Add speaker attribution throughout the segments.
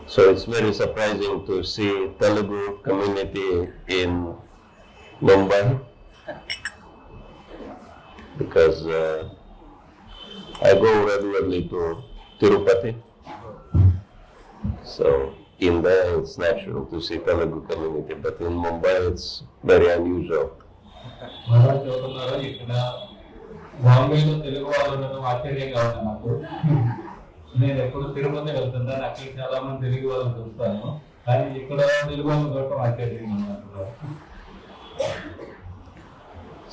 Speaker 1: So it's very surprising to see Telugu community in Mumbai, because I go regularly to Tirupati. So in there it's natural to see Telugu community, but in Mumbai it's very unusual.
Speaker 2: Maharaj చదువుతున్నారు ఇక్కడ బాంబేలో తెలుగు వాళ్ళు ఉండడం ఆశ్చర్యంగా ఉంది నాకు. నేను ఎప్పుడు తిరుపతి వెళ్తున్నాను, అక్కడ చాలా మంది తెలుగు వాళ్ళని చూస్తాను, కానీ ఇక్కడ తెలుగు వాళ్ళు చూడటం ఆశ్చర్యంగా ఉంది నాకు.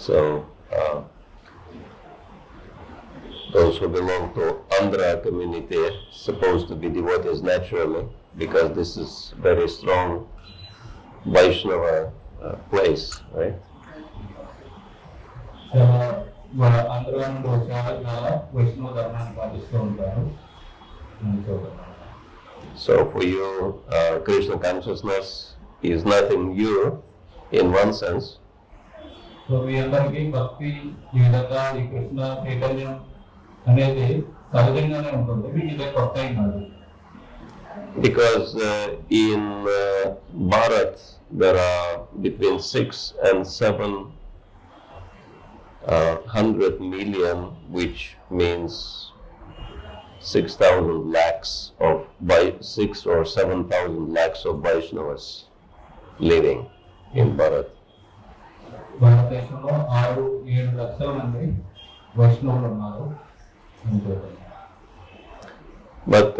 Speaker 1: So those who belong to Andhra community are supposed to be devotees naturally, because this is very strong Vaishnava place, right?
Speaker 2: Andhra నుండి చాలా వైష్ణవ ధర్మాన్ని పాటిస్తూ ఉంటారు.
Speaker 1: So for you, Krishna consciousness is nothing new in one sense.
Speaker 2: So మీ అందరికీ భక్తి ఈ విధంగా ఈ కృష్ణ చైతన్యం అనేది సహజంగానే ఉంటుంది, ఇదే కొత్త కాదు.
Speaker 1: Because in Bharat there are between 6 and 700 million, which means 6,000 lakhs of 6 or 7,000 lakhs of Vaishnavas living in Bharat.
Speaker 2: భారతదేశంలో 6-7 లక్షల మంది వైష్ణవులు ఉన్నారు.
Speaker 1: But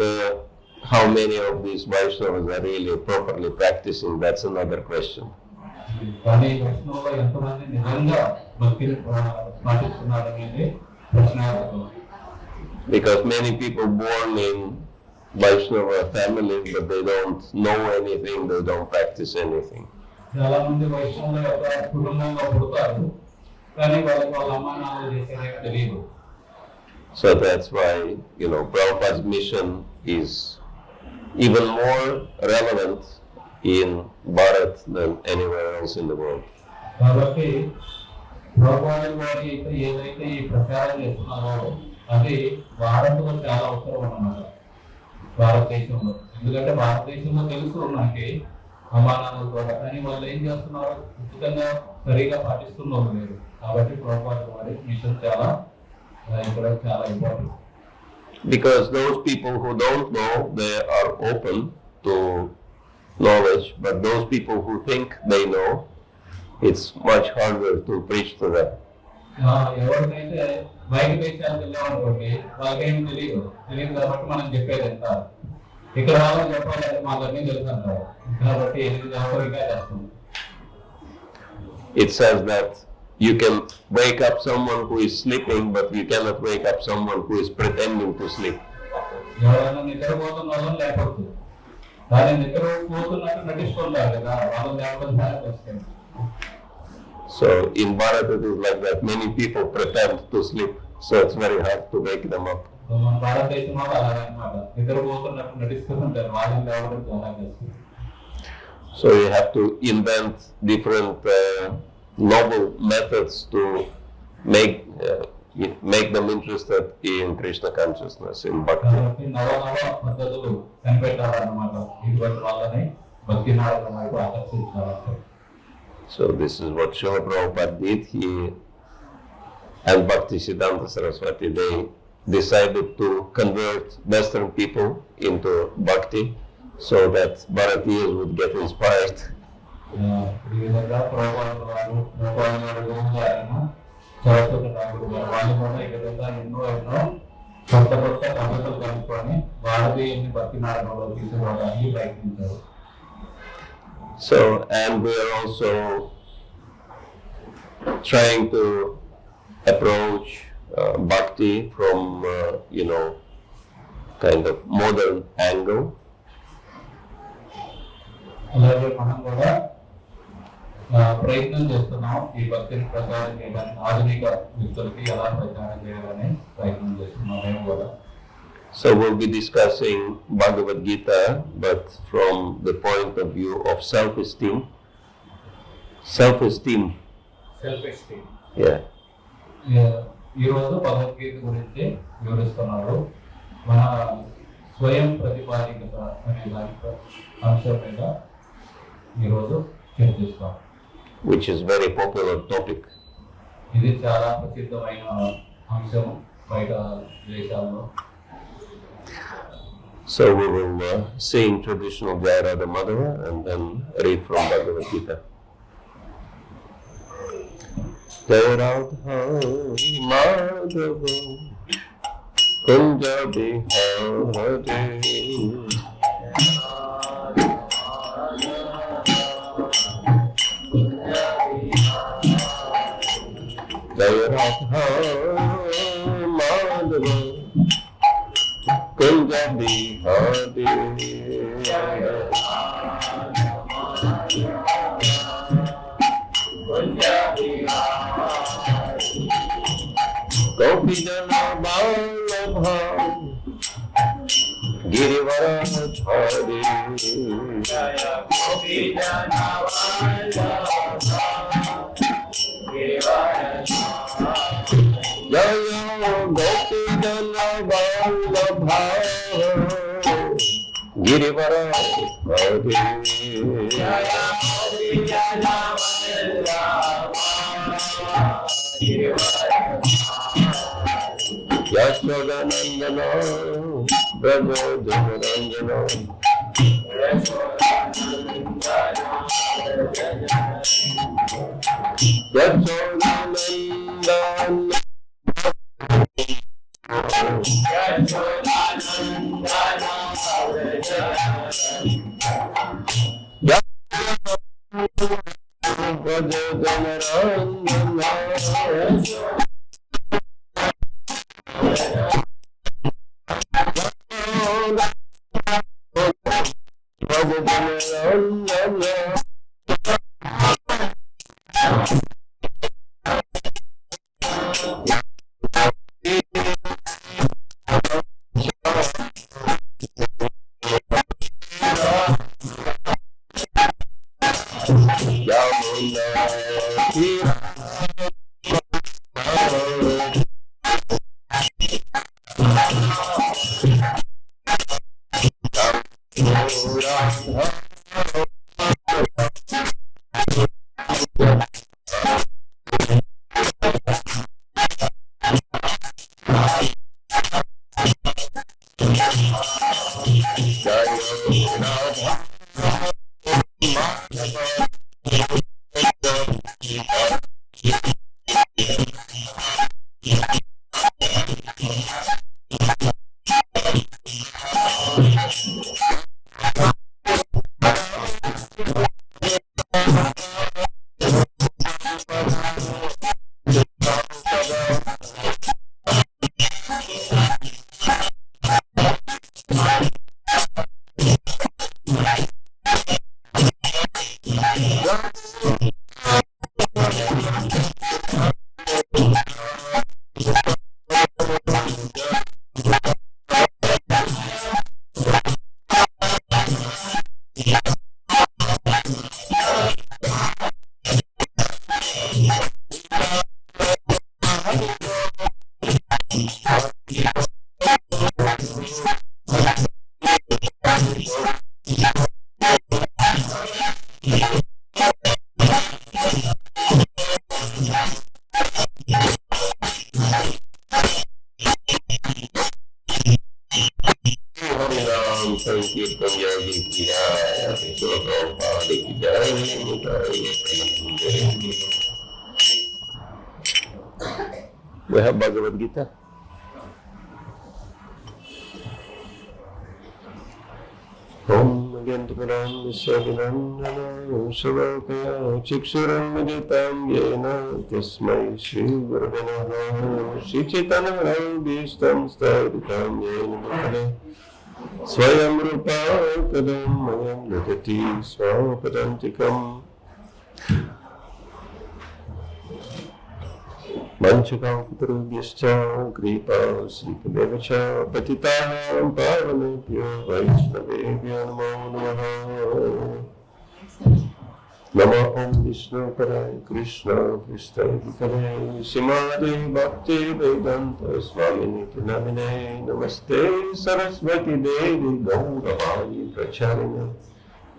Speaker 1: how many of these Vaishnavas are really properly practicing? That's another question.
Speaker 2: కానీ వైష్ణవులు ఎంతమంది నిజంగా భక్తిని పాటిస్తున్నారు అనేది ప్రశ్నార్థకం.
Speaker 1: Because many people born in Vaishnava families, but they don't know anything, they don't practice anything.
Speaker 2: చాలా మంది వైష్ణవుల యొక్క కుటుంబంలో పుడతారు, కానీ వాళ్ళకి వాళ్ళ అమ్మ నాన్నలు చేసేదే తెలియదు.
Speaker 1: So that's why, Prabhupada's mission is even more relevant in Bharat than anywhere else in the world.
Speaker 2: కాబట్టి ప్రభుపాద వారి ఏదైతే ఈ ప్రచారం చేస్తున్నారో అది భారత్లో చాలా అవసరం అన్నమాట, భారతదేశంలో. ఎందుకంటే భారతదేశంలో తెలుసు మనకి అమానాలు కూడా, కానీ వాళ్ళు ఏం చేస్తున్నారు, ఉచితంగా సరిగా పాటిస్తున్నారు లేదు. కాబట్టి ప్రభుపాద వారి మిషన్ చాలా ఇక్కడ చాలా important.
Speaker 1: Because those people who don't know, they are open to knowledge, but those people who think they know, it's much harder to preach to them.
Speaker 2: ఎవరికైతే బయట దేశాలకు వెళ్ళామనుకోండి, వాళ్ళకేం తెలియదు కాబట్టి మనం చెప్పేది ఎంత, ఇక్కడ వాళ్ళని చెప్పాలి మాకన్నీ తెలుసు అంటారు, కాబట్టి ఎవరిగా చేస్తుంది.
Speaker 1: It says that you can wake up someone who is sleeping, but you cannot wake up someone who is pretending to sleep.
Speaker 2: ఎవరైనా నిద్రపోతున్న వాళ్ళని లేకపోతే దాని నిద్రపోతున్నట్టు నటిస్తున్నారు కదా, వాళ్ళని లేకపోతే.
Speaker 1: So in Bharat it is like that. Many people pretend to sleep, so it's very hard to wake them up.
Speaker 2: మన భారతదేశంలో అలాగనమాట, నిద్రపోతున్నట్టు నటిస్తుంటారు, వాళ్ళని లేవడం చాలా కష్టం.
Speaker 1: So you have to invent different novel methods to make them interested in Krishna consciousness, in Bhakti.
Speaker 2: నవ పద్ధతులు కనిపెట్టాలన్నమాట, ఇటువంటి వాళ్ళని భక్తి మార్గం వైపు ఆకర్షించాలి.
Speaker 1: So this is what Sriva Prahupada did. He and Bhakti-siddhanta Saraswati, they decided to convert Western people into Bhakti so that Bharatiyas would get inspired.
Speaker 2: ఈ విధంగా ప్రభుపాద వారు వాళ్ళు కూడా ఈ విధంగా ఎన్నో కొత్త పద్ధతులు కనుక్కొని భారతీయుని భక్తి మార్గంలో తీసుకోవడానికి ప్రయత్నించారు.
Speaker 1: So, and we are also trying to approach Bhakti from, kind of modern angle.
Speaker 2: అలాగే మనం కూడా ప్రయత్నం చేస్తున్నాం ఈ భక్తిని ప్రచారం చేయడానికి, ఆధునిక వ్యక్తులకి ఎలా ప్రచారం చేయాలని ప్రయత్నం చేస్తున్నాం మేము కూడా.
Speaker 1: So we'll be discussing Bhagavad-Gita, but from the point of view of self-esteem. Self-esteem.
Speaker 2: Self-esteem.
Speaker 1: Yeah.
Speaker 2: ఈ రోజు భగవద్గీత గురించి వివరిస్తున్నారు. మన స్వయం ప్రతిపాదికత అనే దాని అంశం మీద ఈరోజు చర్చిస్తాం.
Speaker 1: Which is very popular topic.
Speaker 2: ఇది చాలా ప్రసిద్ధమైన అంశం బయట దేశాల్లో.
Speaker 1: So we will sing traditional Jaya, Radha, Madhava and then read from Bhagavad-Gita. Jaya Radha Madhava Kunja Bihare Jaya Radha Madhava Kunja Bihare Gopi Jana Vallabha Girivara Dhari
Speaker 2: Jaya Gopi Jana Vallabha Girivara
Speaker 1: Jaya Gopi Jana Vallabha Girivara Dhari
Speaker 2: Jaya Gopi Jana Vallabha Girivara
Speaker 1: Yashodanandana Braja Janaranjana Yashodanandana Braja Janaranjana We have Bhagavad-Gita. Om Gantaparam Viswavinandana Savakaya Chiksuram Viditam Yena Tasmai Shri Guruvanaha Shri Chaitanya Vistam Staditam Yena Mukade Swayam Rupa Kadam Mayam Nagati Swapadantikam Manchakam Kripa Srikadevacha Patitaham Pavanebhyo Vaishnavebhyo Namo Namaha Nama Om Vishnu Parai Krishna Pristhavidikare Simade Bhakti Vedanta Swami Namine Namaste Saraswati Devi Gauravani Pracharine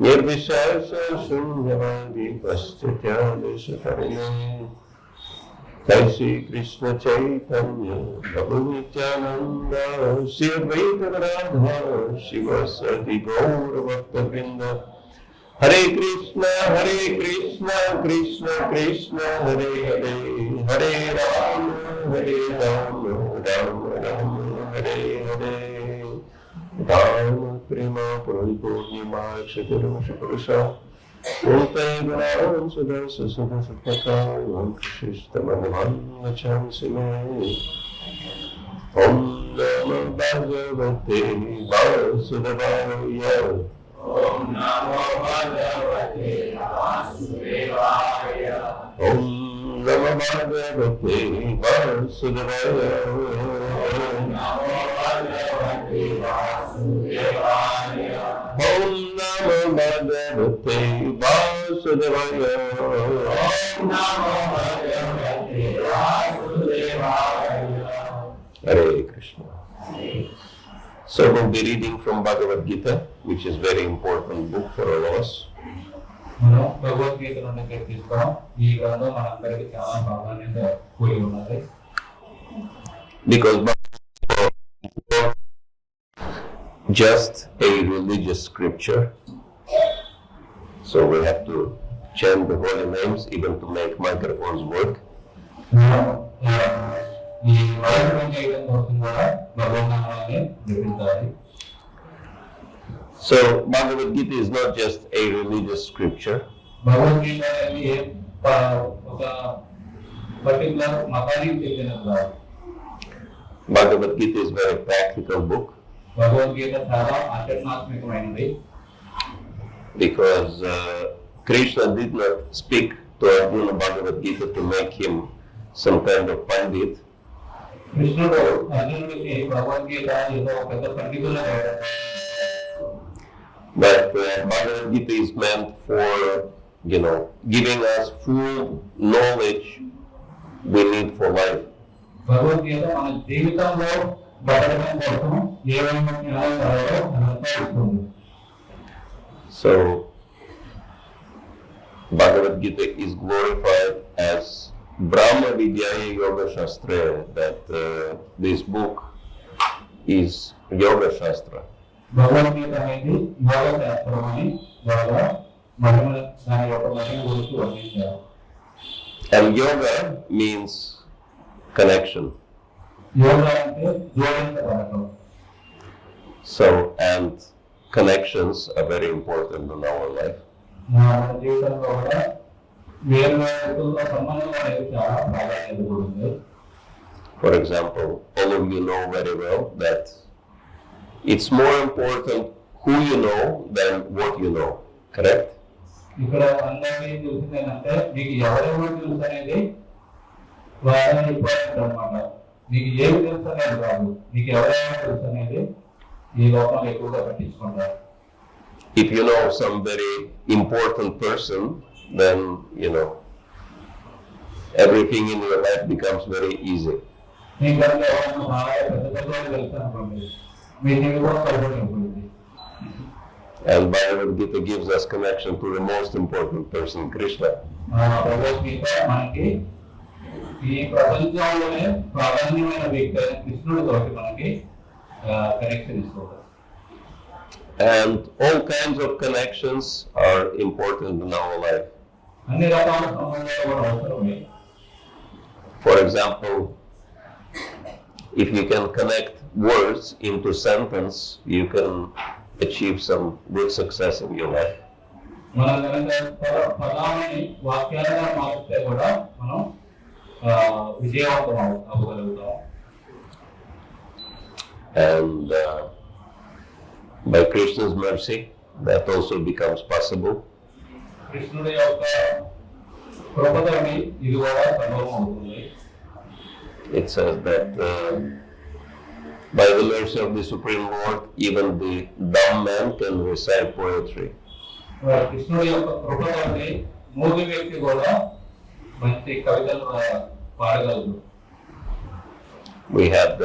Speaker 1: Nirvishesha Shunyavadi Paschatya Deshakarine Jai Shri Krishna Chaitanya Prabhu Nityananda Shri Advaita Radha Shiva Sati Gaura Bhakta Vrinda Hare Krishna, Krishna Krishna, Hare Hare, Hare Rama, Rama Rama, Hare Hare. Dharma Prima Puripurnima Kshatirama Shapurusha Ulte Gunam Sudasa Sudasa Pata Vam Krishna Madhavan Vacham Sime Om Namo Bhagavate Vasudevaya
Speaker 2: Om Namo Bhagavate Vasudevaya.
Speaker 1: Om Namo Bhagavate Vasudevaya.
Speaker 2: Om Namo Bhagavate Vasudevaya.
Speaker 1: Om Namo Bhagavate Vasudevaya.
Speaker 2: Om Namo Bhagavate Vasudevaya.
Speaker 1: Hare Krishna. So we'll be reading from Bhagavad-Gita, which is a very important book for all of us.
Speaker 2: మనం భగవద్గీత నుండి చర్చిస్తాం. ఈ గ్రంథం మనందరికీ చాలా ప్రాధాన్యత కూడి ఉన్నది.
Speaker 1: Because Bhagavad-Gita is not just a religious scripture, so we have to chant the holy names even to make microphones work.
Speaker 2: ఈ వాక్యం చేయడం కోసం కూడా భగవన్నామాన్ని జపించాలి.
Speaker 1: So Bhagavad-Gita is not just a religious scripture.
Speaker 2: Bhagavad Gita అనేది ఒక పర్టికులర్ మతానికి చెందినది కాదు.
Speaker 1: Bhagavad-Gita is a very practical book
Speaker 2: Bhagavad Gita చాలా ఆచరణాత్మకమైనది.
Speaker 1: because Krishna did not speak to Arjuna Bhagavad-Gita to make him some kind of pandit.
Speaker 2: కృష్ణుడు అర్జునుడికి భగవద్గీత ఏదో ఒక పెద్ద పండితులు.
Speaker 1: But Bhagavad-Gita is meant for, giving us full knowledge we need for life.
Speaker 2: Bhagavad Gita మన జీవితంలో బతకడం కోసం ఏమైనా జ్ఞానం కావాలో అదంతా ఇస్తుంది.
Speaker 1: So Bhagavad-Gita is glorified as Brahmā Vidyaya Yoga Shastra, that this book is Yoga Shastra.
Speaker 2: Bhagavad Gita అనేది యోగ శాస్త్రం అని బాగా మహిమ దాని యొక్క మహిమ గురించి వర్ణించారు.
Speaker 1: And yoga means connection.
Speaker 2: యోగ అంటే జోడించబడటం.
Speaker 1: So, and connections are very important in our life.
Speaker 2: మన జీవితంలో కూడా వేరు వేరుతో సంబంధం అనేది చాలా ప్రాధాన్యత ఉంది.
Speaker 1: For example, all of you know very well that it's more important who you know than what you know, correct?
Speaker 2: ఇక్కడ అందరికీ తెలిసింది ఏంటంటే మీకు ఎవరెవరు తెలుసు అనేది వాళ్ళ ఇంపార్టెంట్ అనమాట. మీకు ఏమి తెలుసు అనేది కాదు, మీకు ఎవరెవరు తెలుసు అనేది ఈ లోకంలో ఎక్కువగా పట్టించుకుంటారు.
Speaker 1: If you know some very important person, then everything in your life becomes very easy.
Speaker 2: మీకు కనుక ఎవరైనా బాగా పెద్ద పెద్దవాళ్ళు తెలుసు అనుకోండి, మీ జీవితం సరిపడిపోయింది.
Speaker 1: And Bhagavad-Gita gives us connection to the most important person, Krishna.
Speaker 2: Bhagavad Gita మనకి ఈ ప్రపంచంలోనే ప్రాధాన్యమైన వ్యక్తి అయిన కృష్ణుడితో మనకి కనెక్షన్ ఇస్తుంది.
Speaker 1: And all kinds of connections are important in our life.
Speaker 2: అన్ని రకాల సంబంధాలు కూడా అవసరమే.
Speaker 1: For example, if you can connect words into sentence, you can achieve some good success in your life.
Speaker 2: మనం కనుక పదాలని వాక్యాలుగా మారిస్తే కూడా మనం విజయవంతం అవ్వగలుగుతాం.
Speaker 1: And by Krishna's mercy, that also becomes possible.
Speaker 2: కృష్ణుడి యొక్క కృపతోని ఇది కూడా సంభవం అవుతుంది.
Speaker 1: It says that by the mercy of the Supreme Lord, even the dumb man can recite poetry.
Speaker 2: కృష్ణుడి యొక్క కృపతోని మూగ వ్యక్తి కూడా మంచి కవితలు పాడగలరు.
Speaker 1: We have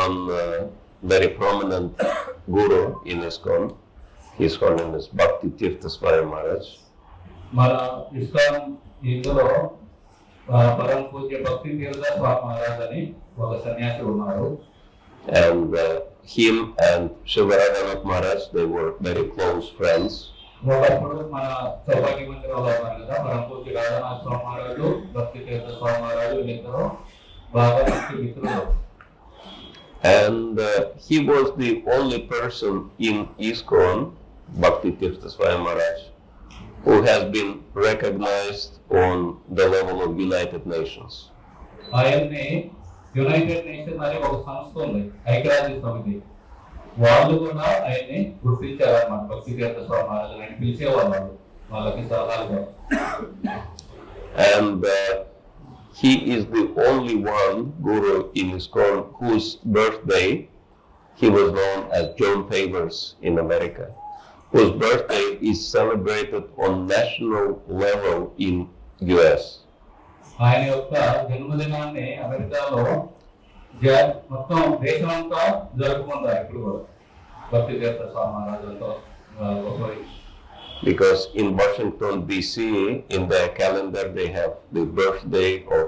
Speaker 1: one very prominent guru in ISKCON. His name is Bhakti Rasayana Maharaj.
Speaker 2: మన ISKCON ఇందులో పరమ పూజ్య భక్తి రాసయాన మహారాజ్ అని ఒక సన్యాసి ఉన్నారు.
Speaker 1: And him and Sriva Maharaj, they were very close friends.
Speaker 2: ఒకప్పుడు మన సౌభాగ్య మందిరంలో ఉన్నారు కదా, పరమ పూజ్య రాధానాథ స్వామి మహారాజు, భక్తి స్వామి మహారాజు, వీళ్ళిద్దరూ బాగా మంచి మిత్రులు.
Speaker 1: And he was the only person in ISKCON, Bhakti Rasayana Maharaj, who has been recognized on the level of United Nations.
Speaker 2: ఆయన్ని యునైటెడ్ నేషన్ అనే ఒక సంస్థ ఉంది, ఐక్యరాజ్య సమితి, వాళ్ళు కూడా ఆయన్ని గుర్తించారన్నమాట. భక్తి స్వామి మహారాజు అని పిలిచేవాళ్ళు వాళ్ళు, వాళ్ళకి సలహాలుగా.
Speaker 1: And he is the only one guru in ISKCON whose birthday he was known as John Favors in America, whose birthday is celebrated on national level in US.
Speaker 2: ఆయన యొక్క జన్మదినాన్ని అమెరికాలో మొత్తం దేశమంతా జరుపుకుంటారు ఇప్పుడు కూడా భక్తి స్వామి మహారాజులతో.
Speaker 1: Because in Washington DC, in their calendar, they have the birthday of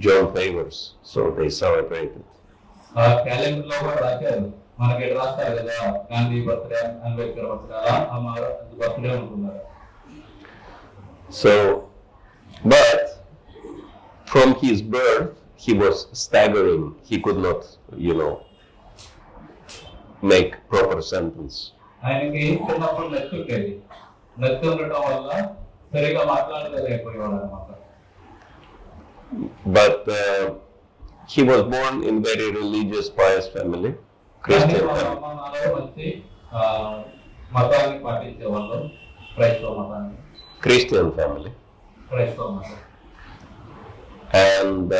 Speaker 1: John Favors, so they celebrate it.
Speaker 2: ఆ క్యాలెండర్ లో కూడా రాశారు, మనకి రాస్తారు కదా, గాంధీ బర్త్డే, అంబేద్కర్ బర్త్డే, అలా ఆ మహారాజు బర్త్డే అనుకున్నారు.
Speaker 1: So, but from his birth, he was staggering. He could not, make proper sentence.
Speaker 2: ఆయనకి చిన్నప్పుడు నచ్చుండేది, నచ్చుండటం వల్ల సరిగా మాట్లాడలేకపోయేవాడు అనమాట.
Speaker 1: But he was born in very religious, pious family, Christian family.
Speaker 2: మంచి మతాన్ని పాటించేవాళ్ళు, క్రైస్తవ మతాన్ని.
Speaker 1: Christian family.
Speaker 2: క్రైస్తవ మతం.
Speaker 1: And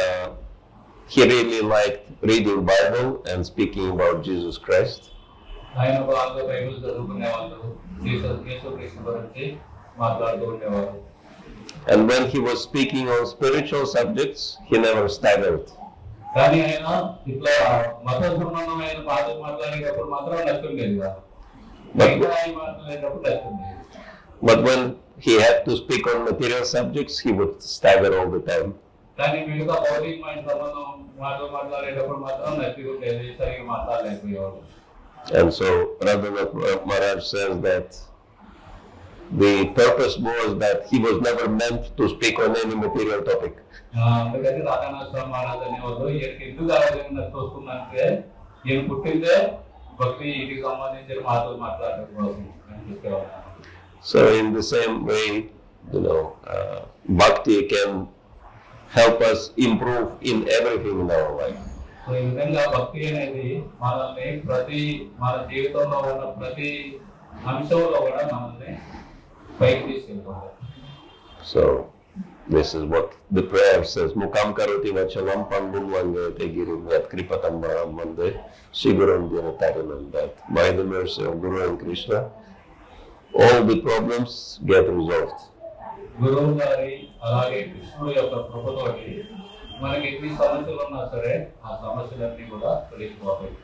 Speaker 1: he really liked reading Bible and speaking about Jesus Christ.
Speaker 2: ఆయన బాగా బైబిల్ చదువుకునేవాళ్ళు, యేసు కృష్ణ గురించి మాట్లాడుతూ ఉండేవారు.
Speaker 1: And when he was speaking on spiritual subjects, he never staggered.
Speaker 2: కానీ ఆయన ఇట్లా మత సంబంధమైన మాటలు మాట్లాడేటప్పుడు మాత్రం నచ్చుండేది కాదు, మాట్లాడేటప్పుడు నచ్చుండేది.
Speaker 1: But when he had to speak on material subjects, he would stagger all the time.
Speaker 2: కానీ మిగతా భౌతికమైన సంబంధం మాటలు మాట్లాడేటప్పుడు మాత్రం నచ్చి ఉండేది, సరిగ్గా మాట్లాడలేకపోయేవాడు.
Speaker 1: And so Radha Maharaj says that the purpose was that he was never meant to speak on any material topic.
Speaker 2: అందుకని రాధానాథ స్వామి మహారాజ్ అనేవాళ్ళు, ఈయనకి ఎందుకు ఆలోచన వస్తుందంటే ఈయన పుట్టిందే భక్తి వీటికి సంబంధించిన మాటలు మాట్లాడటం కోసం అని చెప్పేవాళ్ళు.
Speaker 1: So in the same way, Bhakti can help us improve in everything in our life.
Speaker 2: So ఈ విధంగా భక్తి అనేది మనల్ని మన జీవితంలో ఉన్న ప్రతి అంశంలో కూడా మనల్ని పైకి తీసుకెళ్తుంది.
Speaker 1: So this is what the prayer says. Mukam karoti vachalam pandum vangayate girim yat kripatam varam mande siguram dinataranam. That by the mercy of Guru and Krishna, all the problems get resolved.
Speaker 2: గురువు గారి అలాగే కృష్ణుడు యొక్క కృపతోటి మనకి ఎన్ని సమస్యలు ఉన్నా సరే ఆ సమస్యలన్నీ కూడా తొలగిపోతాయి.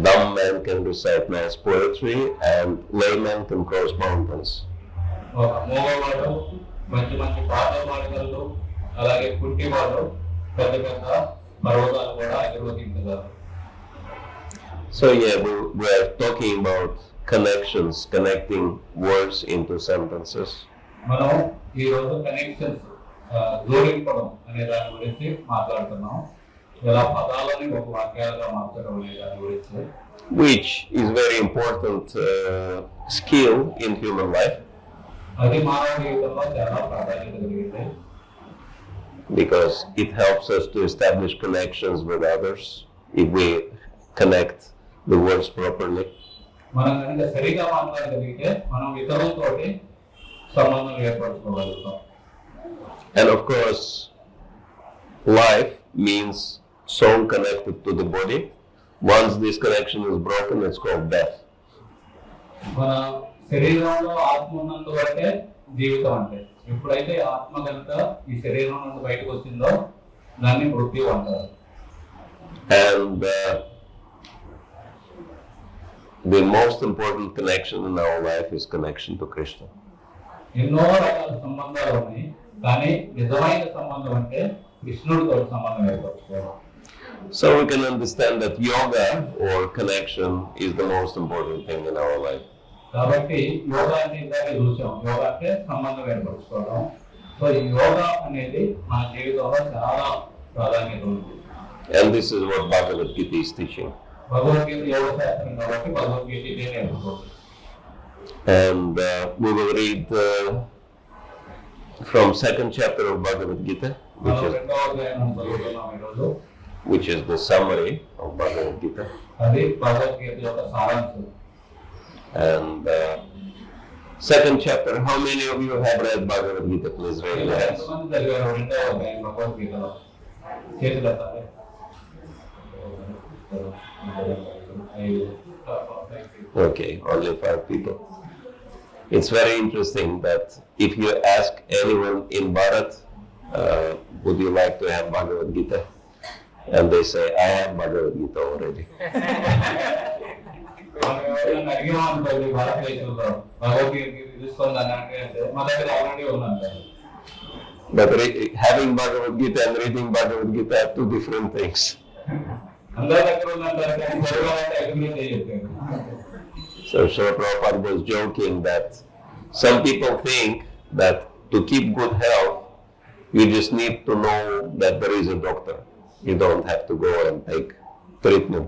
Speaker 1: Dumb man can recite nice poetry and layman can cross mountains.
Speaker 2: ఒక మూగవాడు మంచి మంచి పాటలు పాడగలరు, అలాగే కుంటివాడు పెద్ద పెద్ద పర్వతాలు కూడా అధిరోహించగలరు.
Speaker 1: So we are talking about connections, connecting words into sentences.
Speaker 2: మనం ఈ రోజు కనెక్షన్స్, జోడించడం అనే దాని గురించి మాట్లాడుతున్నాం. ఎలా పదాలని ఒక వాక్యాలుగా మార్చడం అనే దాని గురించి,
Speaker 1: which is very important skill in human life.
Speaker 2: అది మానవ జీవితంలో చాలా ప్రాధాన్యత కలిగింది.
Speaker 1: Because it helps us to establish connections with others if we connect the words properly.
Speaker 2: మనం కనుక సరిగా మాట్లాడగలిగితే మనం ఇతరులతోటి సంబంధం ఏర్పరచుకోగలుగుతాం.
Speaker 1: And of course, life means soul connected to the body. Once this connection is broken, it's called death.
Speaker 2: మన శరీరంలో ఆత్మ ఉన్నంత వరకే జీవితం అంటే, ఎప్పుడైతే ఆత్మ కనుక ఈ శరీరం నుండి బయటకు వచ్చిందో దాన్ని మృత్యు అంటారు.
Speaker 1: And the most important connection in our life is connection to Krishna.
Speaker 2: ఎన్నో రకాల సంబంధాలు ఉన్నాయి, కానీ నిజమైన సంబంధం అంటే కృష్ణుడితో సంబంధం ఏర్పరచుకోవడం.
Speaker 1: So we can understand that yoga or connection is the most important thing in our life.
Speaker 2: కాబట్టి యోగా అంటే ఇందాక చూసాం, యోగా అంటే సంబంధం ఏర్పరచుకోవడం. సో ఈ యోగా అనేది మన జీవితంలో చాలా ప్రాధాన్యత ఉంది.
Speaker 1: And this is what Bhagavad-Gita is teaching.
Speaker 2: Bhagavad Gita యోగ శాస్త్రం కాబట్టి భగవద్గీత ఇదే నేర్చుకోవచ్చు.
Speaker 1: And we will read from second chapter of Bhagavad-Gita, which is the summary of Bhagavad-Gita. And second chapter, how many of you have read Bhagavad-Gita? Please raise your hands. Okay, only 5 people. It's very interesting that if you ask anyone in Bharat, would you like to have Bhagavad-Gita? And they say, I have Bhagavad-Gita already. But having Bhagavad-Gita and reading Bhagavad-Gita are two different things. So Sriva Prahupada was joking that some people think that to keep good health, you just need to know that there is a doctor. You don't have to go and take treatment.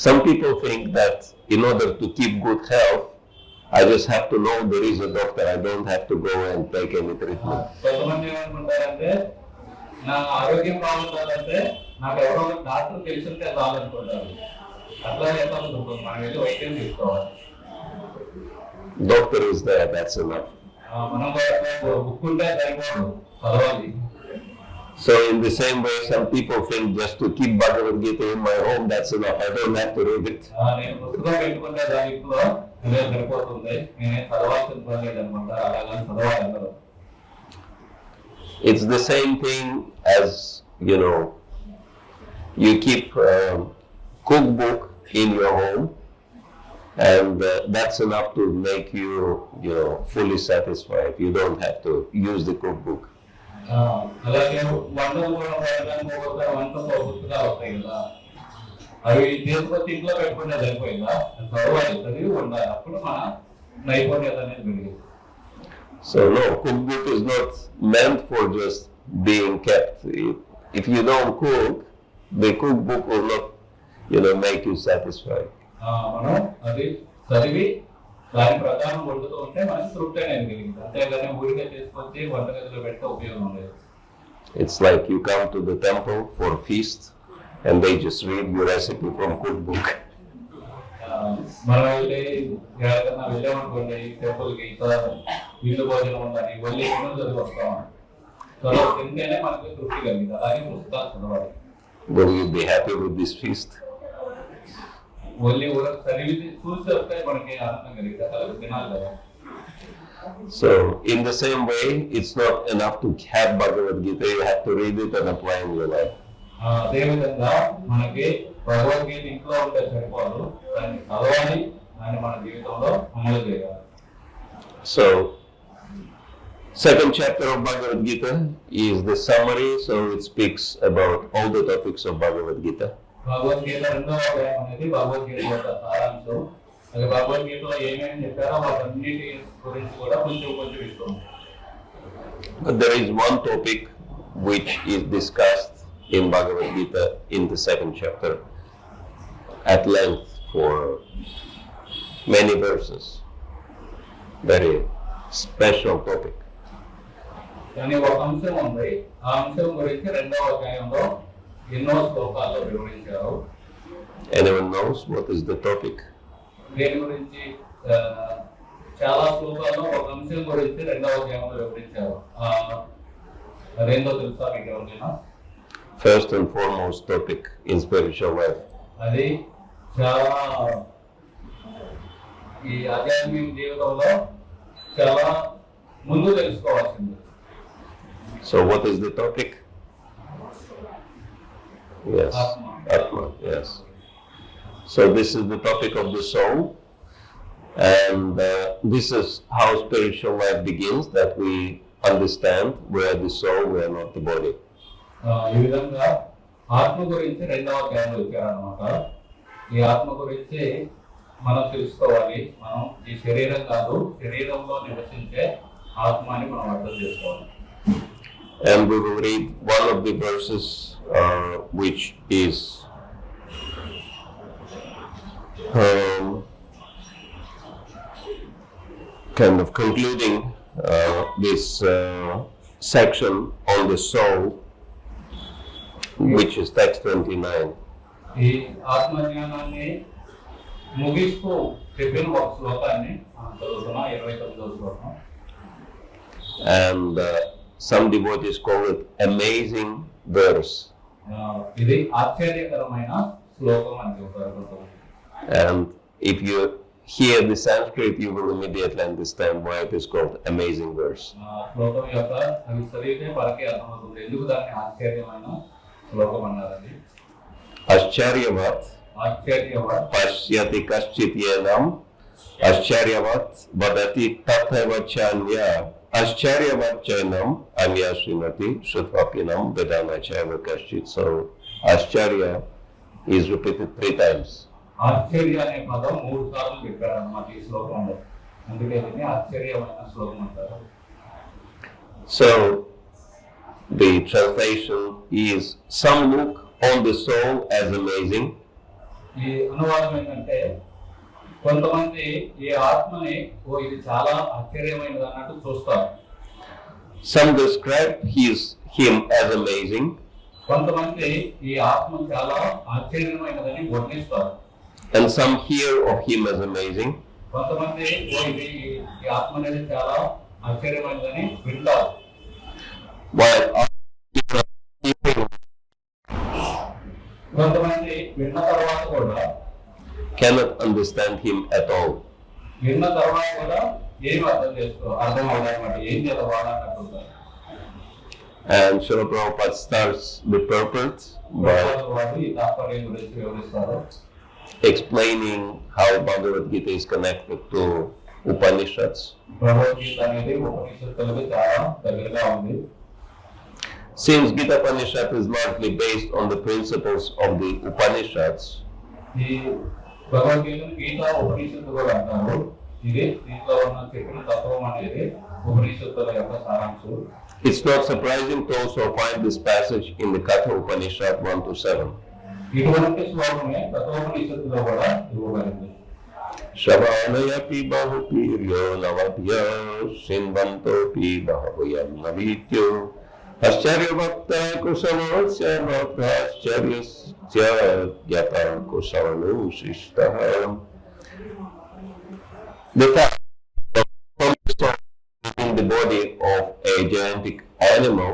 Speaker 1: Some people think that in order to keep good health, I just have to know there is a doctor. I don't have to go and take any treatment.
Speaker 2: నా ఆరోగ్యం బాగుండాలంటే నాకు ఎవరో doctor తెలుసుంటే చాలనుకుంటారు. అట్లాగే మనం ఏదో వైద్యం తీసుకోవాలి.
Speaker 1: Doctor is there, that's enough.
Speaker 2: మనం బుక్ ఉంటే సరిపోదు, చదవాలి.
Speaker 1: So in the same way, some people think just to keep Bhagavad-Gita in my home, that's enough. I don't have to read it.
Speaker 2: నేను పుస్తకం పెట్టుకుంటే దాని ఇంట్లో ఇదే సరిపోతుంది, నేను చదవాల్సిన పని లేదనమాట. అలాగని చదవాలి అందరూ.
Speaker 1: It's the same thing as, you keep a cookbook in your home, and that's enough to make you, fully satisfied. You don't have to use the cookbook.
Speaker 2: అలాగే వంటలు కూడా వంటతో పుస్తకాలు వస్తాయి కదా, అవి తీసుకొచ్చి ఇంట్లో పెట్టుకుంటే సరిపోయిందా? చదవాలి, చదివి ఉండాలి, అప్పుడు మన నైపుణ్యత అనేది పెరిగింది.
Speaker 1: So no, cookbook is not meant for just being kept. If you don't cook, the cookbook will not, make you satisfied.
Speaker 2: మనం అది చదివి దాని ప్రకారం వండుతూ ఉంటే మనకి తృప్తి అనేది కలిగింది. అంతేగాని ఊరికే తీసుకొచ్చి వంటగదిలో పెట్టే ఉపయోగం లేదు.
Speaker 1: It's like you come to the temple for a feast and they just read your recipe from cookbook.
Speaker 2: మనం ఎక్కడికన్నా వెళ్ళామనుకోండి టెంపుల్కి, ఇల్లు భోజనం ఉందని వెళ్ళి చదివి వస్తాం. తింటేనే మనకి తృప్తి కలిగింది. అలాగే పుస్తకాలు చదవాలి.
Speaker 1: Will you be happy with this feast? So in the same way, it's not enough to have Bhagavad-Gita, you have to read it and apply in your life. So second chapter of Bhagavad-Gita is the summary, so it speaks about all the topics of Bhagavad-Gita.
Speaker 2: Bhagavad Gita రెండవ అధ్యాయం అనేది భగవద్గీత యొక్క సారాంశం. అది భగవద్గీతలో ఏమేమి చెప్పారో వాటన్నిటి గురించి కూడా కొంచెం ఇస్తాం.
Speaker 1: But there is one topic which is discussed in Bhagavad-Gita in the second chapter at length for many verses. Very special topic.
Speaker 2: కానీ ఒక అంశం ఉంది, ఆ అంశం గురించి రెండవ అధ్యాయంలో ఎన్నో శ్లోకాల్లో వివరించారు.
Speaker 1: Anyone knows what is the topic?
Speaker 2: దేని గురించి? చాలా శ్లోకాల్లో ఒక అంశం గురించి రెండవ అధ్యాయంలో వివరించారు. అదేంటో తెలుసా మీకు ఎవరికైనా?
Speaker 1: First and foremost topic in spiritual life.
Speaker 2: అది చాలా ఈ ఆధ్యాత్మిక జీవితంలో చాలా ముందు తెలుసుకోవాల్సింది.
Speaker 1: So what is the topic? Yes, Atma, yes. So this is the topic of the soul, and this is how spiritual life begins, that we understand we are the soul, we are not the body.
Speaker 2: ఈ విధంగా ఆత్మ గురించి రెండవ అధ్యాయంలో ఇచ్చారనమాట. ఈ ఆత్మ గురించి మనం తెలుసుకోవాలి. మనం ఈ శరీరం కాదు, శరీరంలో నివసించే ఆత్మ అని మనం అర్థం చేసుకోవాలి.
Speaker 1: And we will read one of the verses which is kind of concluding this section on the soul, which is text 29.
Speaker 2: ఈ ఆత్మజ్ఞానాన్ని ముగిస్తూ చెప్పిన ఒక శ్లోకాన్ని చదువుతున్నా, 29వ శ్లోకం.
Speaker 1: And some devotees call it amazing verse.
Speaker 2: ఇది ఆశ్చర్యకరమైన శ్లోకం అని చెప్తారు.
Speaker 1: And if you hear the Sanskrit, you will immediately understand why it is called amazing verse.
Speaker 2: శ్లోకం యొక్క అవి చదివితే మనకి అర్థమవుతుంది ఎందుకు దాన్ని ఆశ్చర్యమైన శ్లోకం అన్నారని.
Speaker 1: Ascharyavat pashyati kaschit yenam ascharyavat vadati tathava chanya ascharyavat chainam anya srimati shutvapinam vedana chaiva kaschit. So ascharya is repeated 3 times.
Speaker 2: ఆశ్చర్య అనే పదం 3 సార్లు చెప్పారు అన్నమాట ఈ శ్లోకంలో. అందుకే దీన్ని ఆశ్చర్యమైన శ్లోకం అంటారు.
Speaker 1: So the translation is some look on the soul as amazing.
Speaker 2: ఈ అనువాదం ఏంటంటే కొంతమంది ఈ ఆత్మని ఇది చాలా ఆశ్చర్యమైనది అన్నట్టు చూస్తారు.
Speaker 1: Some describe him as amazing.
Speaker 2: కొంతమంది ఈ ఆత్మ చాలా ఆశ్చర్యమైనదని వర్ణిస్తారు.
Speaker 1: And some hear of him as amazing.
Speaker 2: కొంతమంది ఇది ఈ ఆత్మ అనేది చాలా ఆశ్చర్యమైనదని వింటారు.
Speaker 1: While
Speaker 2: కొంతమంది విన్న తర్వాత కూడా
Speaker 1: cannot understand him at all.
Speaker 2: విన్న తర్వాత కూడా ఏమి అర్థం అవ్వదన్నమాట, ఏం చదవాలన్నట్టు.
Speaker 1: And Sriva Prahupada starts the purport by explaining how Bhagavad-Gita is connected to Upanishads. Since Gita Upanishad is largely based on the principles of the Upanishads, it's not surprising to also find this passage in the Katha Upanishad 1-7. Shravanayapi bahupiryo navadhya shinvantopi bahuvayam navityo ascharya bhakta kusamasya bhakta ascharya yata kusavanu sishtaham. The fact that in the body of a gigantic animal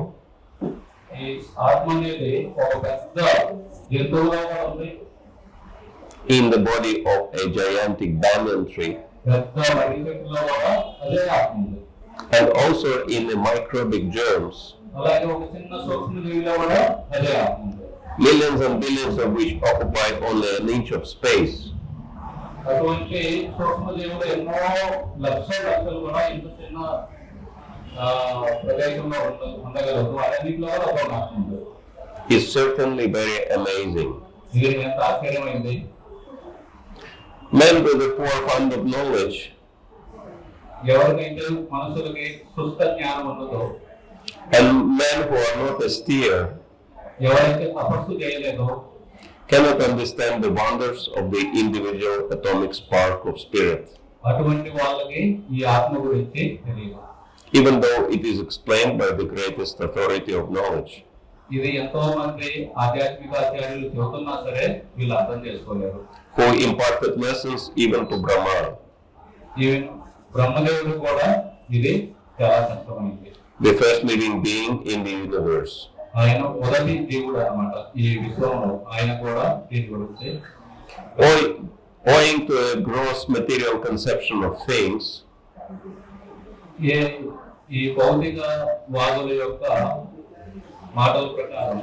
Speaker 1: in the body of a gigantic banyan tree and also in the microbic germs, millions and billions of which occupy only an inch of space. Is certainly very amazing. Men with a poor fund of knowledge and men who are not austere cannot understand the wonders of the individual atomic spark of spirit, even though it is explained by the greatest authority of knowledge. Who imparted lessons even to Brahmā. The first living being in the universe. Owing to a gross material conception of things,
Speaker 2: ఈ భౌతిక వాదుల యొక్క మాటల ప్రకారం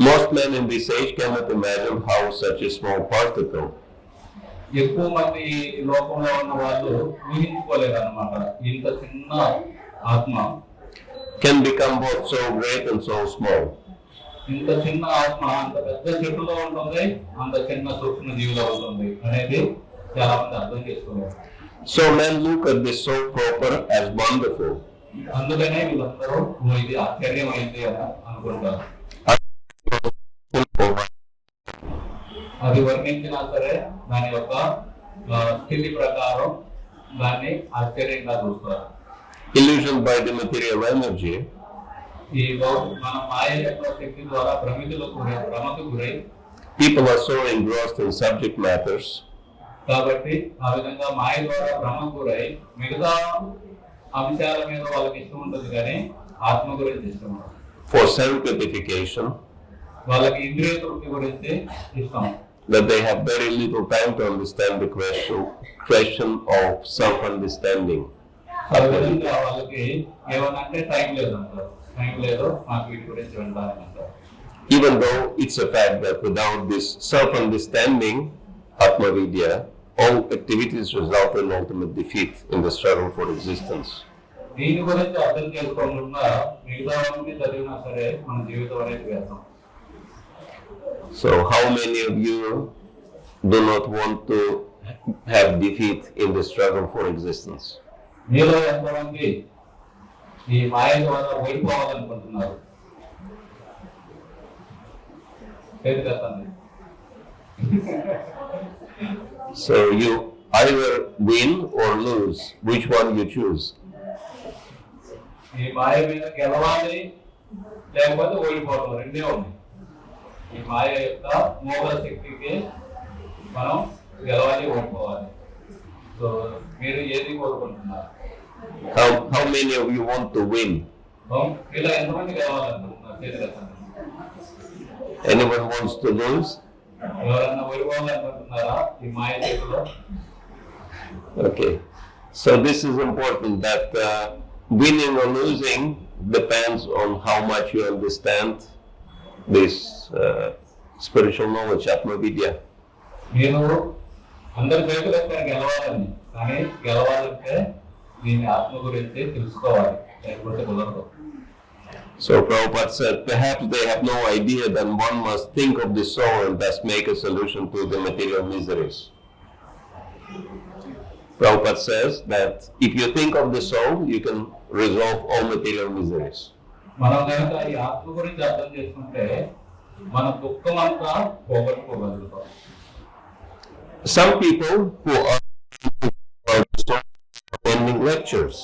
Speaker 1: most men in this age cannot imagine how such a small particle
Speaker 2: ఎక్కువ మంది ఈ లోకంలో ఉన్న వాళ్ళు ఊహించుకోలేరు అన్నమాట. ఇంత చిన్న ఆత్మ
Speaker 1: can become both so great and so small.
Speaker 2: ఇంత చిన్న ఆత్మ అంత పెద్ద చెట్టులో ఉంటుంది, అంత చిన్న సూక్ష్మ జీవిలో ఉంటుంది అనేది చాలా మంది అర్థం చేసుకోలేరు.
Speaker 1: So men look at this soul proper as wonderful.
Speaker 2: అందుకనే వీళ్ళందరూ ఇది ఆశ్చర్యమైంది అని అనుకుంటారు. అది వర్ణించినా సరే దాని యొక్క స్థితి ప్రకారం దాన్ని ఆశ్చర్యంగా చూస్తారు.
Speaker 1: Illusioned by the material energy,
Speaker 2: ఈ మన మాయ యొక్క శక్తి ద్వారా భ్రమకు గురై
Speaker 1: people are so engrossed in subject matters
Speaker 2: కాబట్టి ఆ విధంగా మాయ ద్వారా భ్రమకు గురై మిగతా అంశాల మీద వాళ్ళకి ఇష్టం ఉంటుంది కానీ ఆత్మ గురించి ఇష్టం ఉండదు.
Speaker 1: for self gratification,
Speaker 2: వాళ్ళకి ఇంద్రియ తృప్తి గురించి ఇష్టం.
Speaker 1: that they have very little time to understand the question of self-understanding.
Speaker 2: ఆ విధంగా వాళ్ళకి ఏమనంటే టైం లేదంటారు, టైం లేదు మాకు వీటి గురించి వినడానికి అంటారు.
Speaker 1: Even though it's a fact that without this self-understanding, Atma Vidya, all activities result in ultimate defeat in the struggle for existence.
Speaker 2: దీని గురించి అర్థం చేసుకోకుండా మిగతా చదివినా సరే మన జీవితం అనేది వ్యర్థం.
Speaker 1: So how many of you do not want to have defeat in the struggle for existence?
Speaker 2: మీలో ఎంతమంది ఈ మాయ ద్వారా ఓడిపోవాలనుకుంటున్నారు?
Speaker 1: So you either win or lose. Which one you choose?
Speaker 2: ఈ మాయ మీద గెలవాలి లేకపోతే ఓడిపోవడం రెండే ఉన్నాయి. ఈ మాయ యొక్క మూల శక్తికి మనం గెలవాలి, ఓడిపోవాలి. సో మీరు ఏది కోరుకుంటున్నారు?
Speaker 1: How many of you want to win?
Speaker 2: ఇలా ఎంతమంది గెలవాలనుకుంటున్నారు? చేతులెత్తండి.
Speaker 1: Anyone wants to lose?
Speaker 2: ఎవరన్నా ఓడిపోవాలనుకుంటున్నారా ఈ మాయ చేతిలో?
Speaker 1: Okay. So this is important that winning or losing depends on how much you understand this spiritual knowledge, Atma Vidya.
Speaker 2: మీరు అందరి చేతులెత్తారు గెలవాలని, కానీ గెలవాలంటే దీని ఆత్మ గురించి తెలుసుకోవాలి, లేకపోతే కుదరదు.
Speaker 1: So Prabhupada said, perhaps they have no idea that one must think of the soul and thus make a solution to the material miseries. Prabhupada says that if you think of the soul, you can resolve all material miseries.
Speaker 2: మనం కనుక ఈ ఆత్మ గురించి అర్థం చేసుకుంటే మన దుఃఖం అంతా పోగొట్టుకోగలుగుతాం.
Speaker 1: Some people who are attending lectures,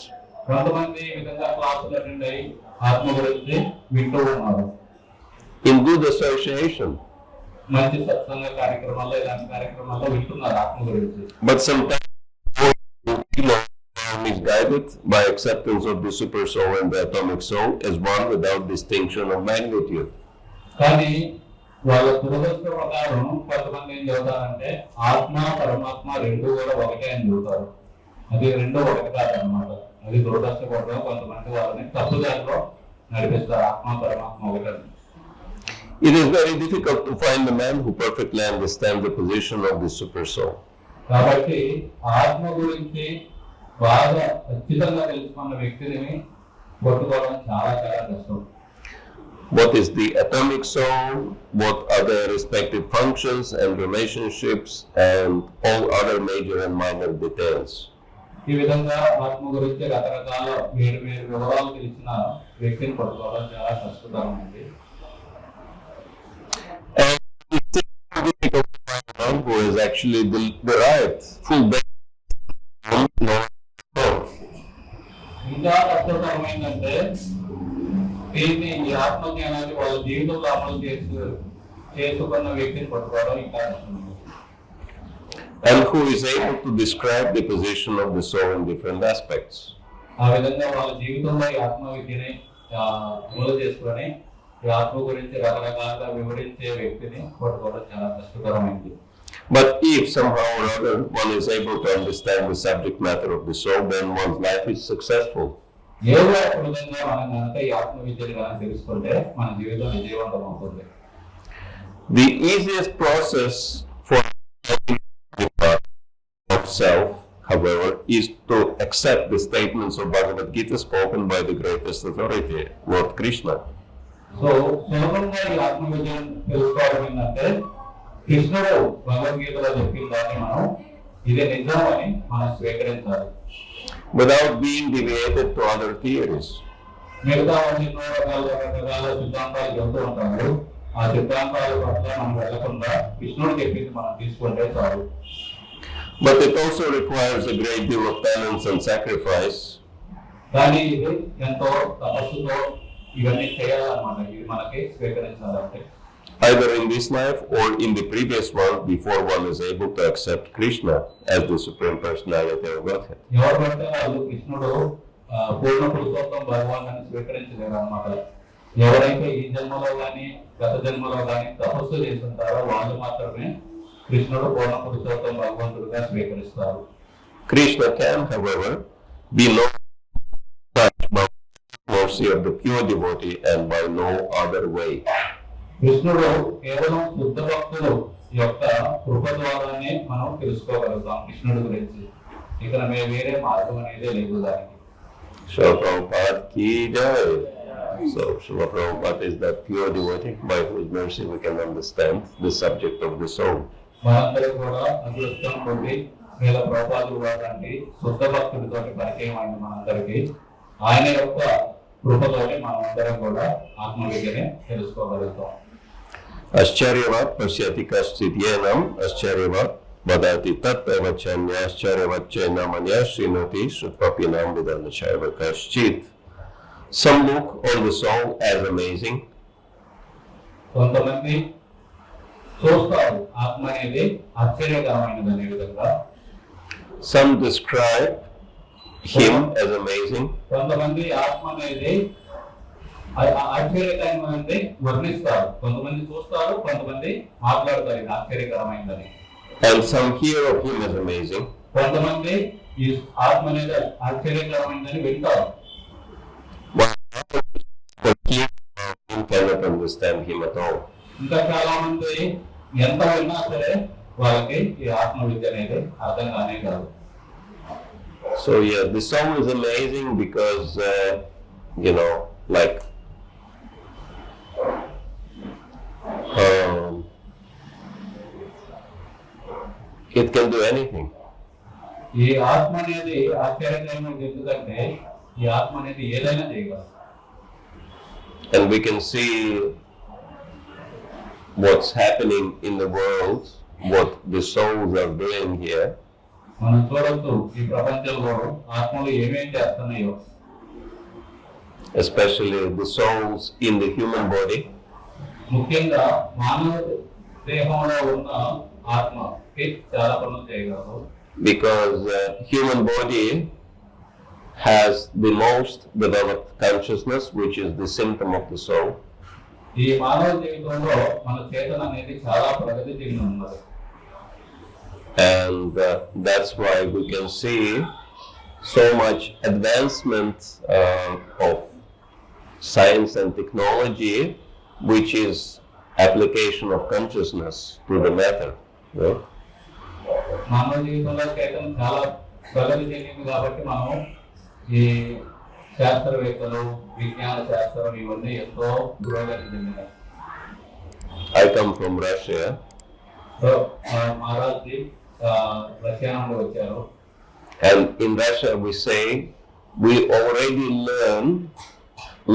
Speaker 2: కొంతమంది ఈ విధంగా క్లాసులు అటెండ్ అయ్యి ఆత్మ గురించి వింటూ ఉన్నారు.
Speaker 1: in good association,
Speaker 2: మంచి సత్సంగ కార్యక్రమాల్లో ఇలాంటి కార్యక్రమాల్లో వింటున్నారు ఆత్మ గురించి.
Speaker 1: but sometimes misguided by acceptance of the Supersoul and the atomic soul as one without distinction of magnitude.
Speaker 2: కానీ వాళ్ళ దురదృష్ట ప్రకారం కొంతమంది ఏం చెబుతారంటే ఆత్మ పరమాత్మ రెండు కూడా ఒకటే అని చెబుతారు. అది రెండు ఒకటి కాదనమాట. అది దురదృష్టపడడం కొంతమంది వాళ్ళని తప్పుదారిలో నడిపిస్తారు. ఆత్మ పరమాత్మ ఒకటే.
Speaker 1: It is very difficult to find a man who perfectly understands the position of the Supersoul.
Speaker 2: కాబట్టి ఆత్మ గురించి బాగా ఖచ్చితంగా తెలుసుకున్న వ్యక్తిని పట్టుకోవడం చాలా చాలా కష్టం.
Speaker 1: What is the atomic soul? What are their respective functions and relationships and all other major and minor details?
Speaker 2: ఈ విధంగా ఆత్మ గురించి రకరకాల వేరు వేరు వివరాలు తెలిసిన వ్యక్తిని పట్టుకోవడం చాలా కష్టతరమైంది.
Speaker 1: Who is actually derived full
Speaker 2: ఇంకా కష్టతరమైందంటే దీన్ని ఈ ఆత్మజ్ఞానాన్ని వాళ్ళ జీవితంలో అమలు చేసుకున్న వ్యక్తిని పట్టుకోవడం ఇంకా కష్టం.
Speaker 1: And who is able to describe the position of the soul in different aspects.
Speaker 2: ఆ విధంగా వాళ్ళ జీవితంలో ఈ ఆత్మ విద్యని అమలు చేసుకుని ఈ ఆత్మ గురించి రకరకాలుగా వివరించే వ్యక్తిని పట్టుకోవడం చాలా కష్టతరమైంది.
Speaker 1: But if somehow or other one is able to understand the subject matter of the soul, then one's life is successful.
Speaker 2: ఏదో ఒక విధంగా మనం కనుక ఈ ఆత్మ విద్యను కనుక తెలుసుకుంటే మన జీవితం విజయవంతం అవుతుంది.
Speaker 1: The easiest process for of self, however, is to accept the statements of Bhagavad-Gita spoken by the greatest authority, Lord Krishna.
Speaker 2: So సులభంగా ఈ ఆత్మ విద్యను తెలుసుకోవడం ఏంటంటే కృష్ణుడు భగవద్గీతలో చెప్పిన దాన్ని మనం ఇదే నిజం అని మనం స్వీకరించాలి.
Speaker 1: Without being deviated to other theories.
Speaker 2: మిగతా ఎన్నో రకరకాల సిద్ధాంతాలు చెబుతూ ఉంటారు. ఆ సిద్ధాంతాల పట్ల మనం వెళ్లకుండా కృష్ణుడు చెప్పింది మనం తీసుకుంటే చాలు.
Speaker 1: But it also requires a great deal of penance and sacrifice.
Speaker 2: కానీ ఇది ఎంతో తపస్సుతో ఇవన్నీ చేయాలన్నమాట. ఇది మనకి స్వీకరించాలంటే
Speaker 1: either in this life or in the previous one, before one is able to accept Krishna as the Supreme Personality of Godhead.
Speaker 2: ఎవరంటే వాళ్ళు కృష్ణుడు పూర్ణ పురుషోత్తం భగవాన్ అని స్వీకరించలేరు అన్నమాట. ఎవరైతే ఈ జన్మలో కానీ గత జన్మలో కానీ తపస్సు చేస్తుంటారో వాళ్ళు మాత్రమే కృష్ణుడు పూర్ణ పురుషోత్తం భగవంతుడుగా స్వీకరిస్తారు.
Speaker 1: Krishna can, however, be known by the mercy of the pure devotee and by no other way.
Speaker 2: కృష్ణుడు కేవలం శుద్ధ భక్తులు యొక్క కృప ద్వారానే మనం తెలుసుకోగలుగుతాం కృష్ణుడి గురించి. ఇక్కడ వేరే మార్గం అనేది లేదు దానికి.
Speaker 1: Srila Prabhupada ki Jaya. So Srila Prabhupada is that pure devotee by whose mercy we can understand the subject of the soul.
Speaker 2: మనందరూ కూడా అదృష్టం పొంది శ్రీల ప్రభుపాదులు వారి శుద్ధ భక్తుడితో పరిచయం అయింది మనందరికీ. ఆయన యొక్క కృపతోటి మనం అందరం కూడా ఆత్మ విద్యనే తెలుసుకోగలుగుతాం.
Speaker 1: Ascharyavat pasyati kaschit yenam ascharyavat vadati tattva chanya ascharyavat chainamanya srinati sutpapinam vidhanachaiva kaschit. Some look on the soul as amazing.
Speaker 2: కొంతమంది చూస్తారు ఆత్మ అనేది ఆశ్చర్యకరమైనది అనే విధంగా.
Speaker 1: Some describe him as amazing.
Speaker 2: కొంతమంది ఆత్మ అనేది ఆశ్చర్యకరమైనది వర్ణిస్తారు. కొంతమంది చూస్తారు, కొంతమంది మాట్లాడతారు ఇది ఆశ్చర్యకరమైనదని.
Speaker 1: And some hear of him as amazing.
Speaker 2: కొంతమంది ఈ ఆత్మ అనేది ఆశ్చర్యకరమైనదని వింటారు.
Speaker 1: But cannot understand him at all.
Speaker 2: ఇంకా చాలా మంది ఎంత విన్నా సరే వాళ్ళకి ఈ ఆత్మ విద్య అనేది అర్థం కానే కాదు.
Speaker 1: So yeah, the song is amazing because like it can do anything.
Speaker 2: ఈ ఆత్మ అనేది ఆశ్చర్యకరమైనది ఎందుకంటే ఈ ఆత్మ అనేది ఏదైనా చేయగలదు.
Speaker 1: And we can see what's happening in the world, what the souls are doing here.
Speaker 2: మనం చూడొచ్చు ఈ ప్రపంచంలో ఆత్మలు ఏమేం చేస్తున్నాయో.
Speaker 1: Especially the souls in the human body.
Speaker 2: ముఖ్యంగా మానవ దేహంలో ఉన్న ఆత్మకి చాలా పనులు చేయగలదు.
Speaker 1: Because human body has the most developed consciousness, which is the symptom of the soul.
Speaker 2: ఈ మానవ జీవితంలో మన చేతన అనేది చాలా ప్రగతి చెంది ఉన్నది.
Speaker 1: And that's why we can see so much advancement of science and technology, which is application of consciousness to the matter.
Speaker 2: మానవ జీవితంలో చేతన చాలా ప్రగతి చెందింది కాబట్టి మనం ఈ శాస్త్రవేత్తలు విజ్ఞాన శాస్త్రం ఇవన్నీ ఎంతో పురోగతి చెందినాయి.
Speaker 1: I come from Russia.
Speaker 2: Maharaj Russia నుండి వచ్చారు.
Speaker 1: And in Russia we say we already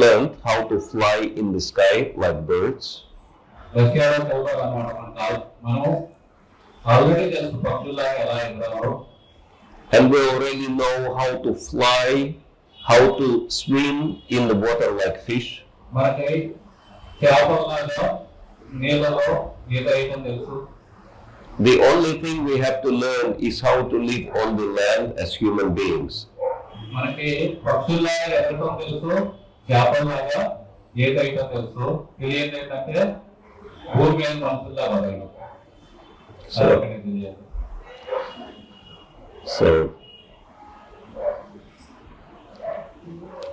Speaker 1: learned how to fly in the sky like birds.
Speaker 2: రష్యాలో చదువుతారన్నమాట. మనం ఆల్రెడీ తెలుసు పక్షుల్లాగా ఎలా ఎగరాలో.
Speaker 1: And we already know how to fly, how to swim in the water like fish.
Speaker 2: మనకి చేపల్లాగా నీళ్ళలో ఈత వేయడం తెలుసు.
Speaker 1: The only thing we have to learn is how to live on the land as human beings.
Speaker 2: మనకి పక్షుల్లాగా ఎగరడం తెలుసు, చేపల్లాగా ఈత వేయడం తెలుసు. తెలియదు ఏంటంటే భూమి మీద మనుషుల్లా బతకడం.
Speaker 1: So